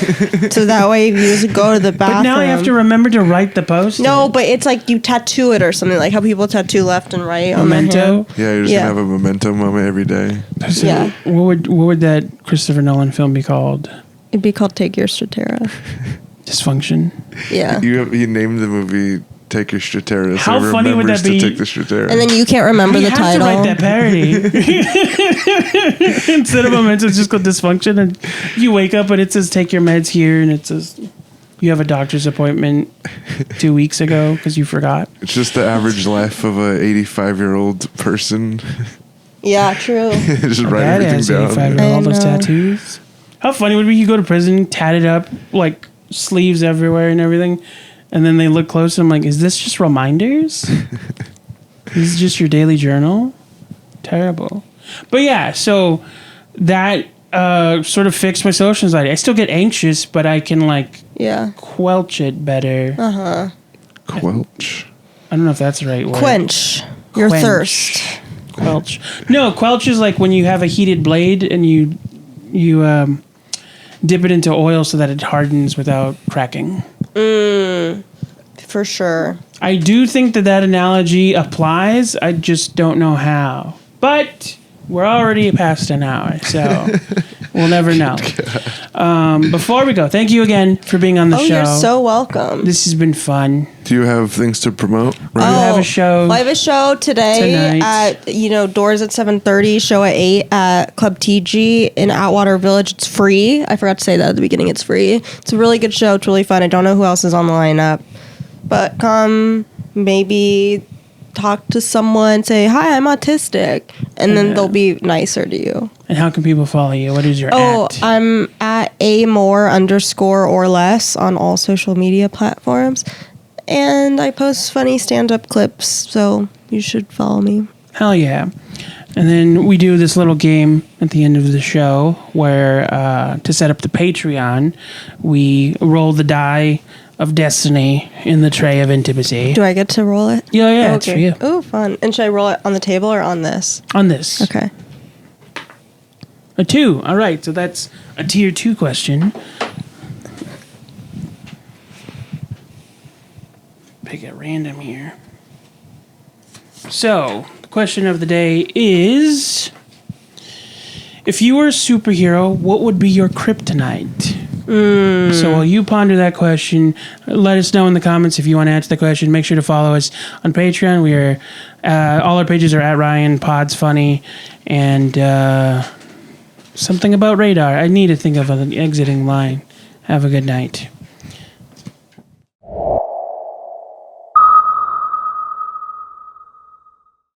Speaker 2: so that way if you just go to the bathroom.
Speaker 1: but now I have to remember to write the post.
Speaker 2: No, but it's like you tattoo it or something, like how people tattoo left and right on their
Speaker 1: Memento.
Speaker 2: hand.
Speaker 4: Yeah, you're just
Speaker 2: Yeah.
Speaker 4: gonna have a memento moment every day.
Speaker 1: So
Speaker 2: Yeah.
Speaker 1: what would that Christopher Nolan film be called?
Speaker 2: It'd be called "Take Your Stratera."
Speaker 1: Dysfunction.
Speaker 2: Yeah.
Speaker 4: You named the movie "Take Your Stratera."
Speaker 1: How
Speaker 4: so
Speaker 1: funny would
Speaker 4: remembers
Speaker 1: that be?
Speaker 4: To take the Stratera.
Speaker 2: And then you can't remember
Speaker 1: He
Speaker 2: the
Speaker 1: has
Speaker 2: title.
Speaker 1: to write that parody. Instead of Memento, it's just called Dysfunction, and you wake up and it says "Take your meds here," and it says you have a doctor's appointment 2 weeks ago because you forgot.
Speaker 4: It's just the average life of a 85-year-old person.
Speaker 2: Yeah, true.
Speaker 4: Just write
Speaker 1: Badass
Speaker 4: everything
Speaker 1: 85-year-old
Speaker 4: down.
Speaker 1: all those
Speaker 2: I know.
Speaker 1: tattoos. How funny would it be you go to prison, tatted up, like sleeves everywhere and everything, and then they look close and I'm like, is this just reminders? This is just your daily journal? Terrible. But yeah, so that sort of fixed my social anxiety. I still get anxious, but I can like
Speaker 2: Yeah.
Speaker 1: quelch it better.
Speaker 4: Quelch.
Speaker 1: I don't know if that's the right word.
Speaker 2: Quench your
Speaker 1: Quench.
Speaker 2: thirst.
Speaker 1: Quelch. No, quelch is like when you have a heated blade and you dip it into oil so that it hardens without cracking.
Speaker 2: For sure.
Speaker 1: I do think that analogy applies. I just don't know how. But we're already past an hour, so we'll never know. Before we go, thank you again for being on the show.
Speaker 2: You're so welcome.
Speaker 1: This has been fun.
Speaker 4: Do you have things to promote? Right?
Speaker 1: have a show
Speaker 2: Well, I have a show today
Speaker 1: tonight.
Speaker 2: at doors at 7:30, show at 8 at Club TG in Atwater Village. It's free. I forgot to say that at the beginning. It's free. It's a really good show. It's really fun. I don't know who else is on the lineup, but come maybe talk to someone, say hi, I'm autistic, and then they'll be nicer to you.
Speaker 1: And how can people follow you? What is your
Speaker 2: Oh,
Speaker 1: at?
Speaker 2: I'm at _or less on all social media platforms. And I post funny stand-up clips, so you should follow me.
Speaker 1: Hell yeah. And then we do this little game at the end of the show where to set up the Patreon, we roll the die of destiny in the tray of intimacy.
Speaker 2: Do I get to roll it?
Speaker 1: Yeah, it's for you.
Speaker 2: Oh, fun. And should I roll it on the table or on this?
Speaker 1: On this.
Speaker 2: Okay.
Speaker 1: A 2. All right, so that's a tier 2 question. Pick at random here. So, the question of the day is, if you were a superhero, what would be your kryptonite? So while you ponder that question, let us know in the comments if you want to answer the question. Make sure to follow us on Patreon. We are all our pages are at Rian Pod's Funny and something about Reydar. I need to think of an exiting line. Have a good night.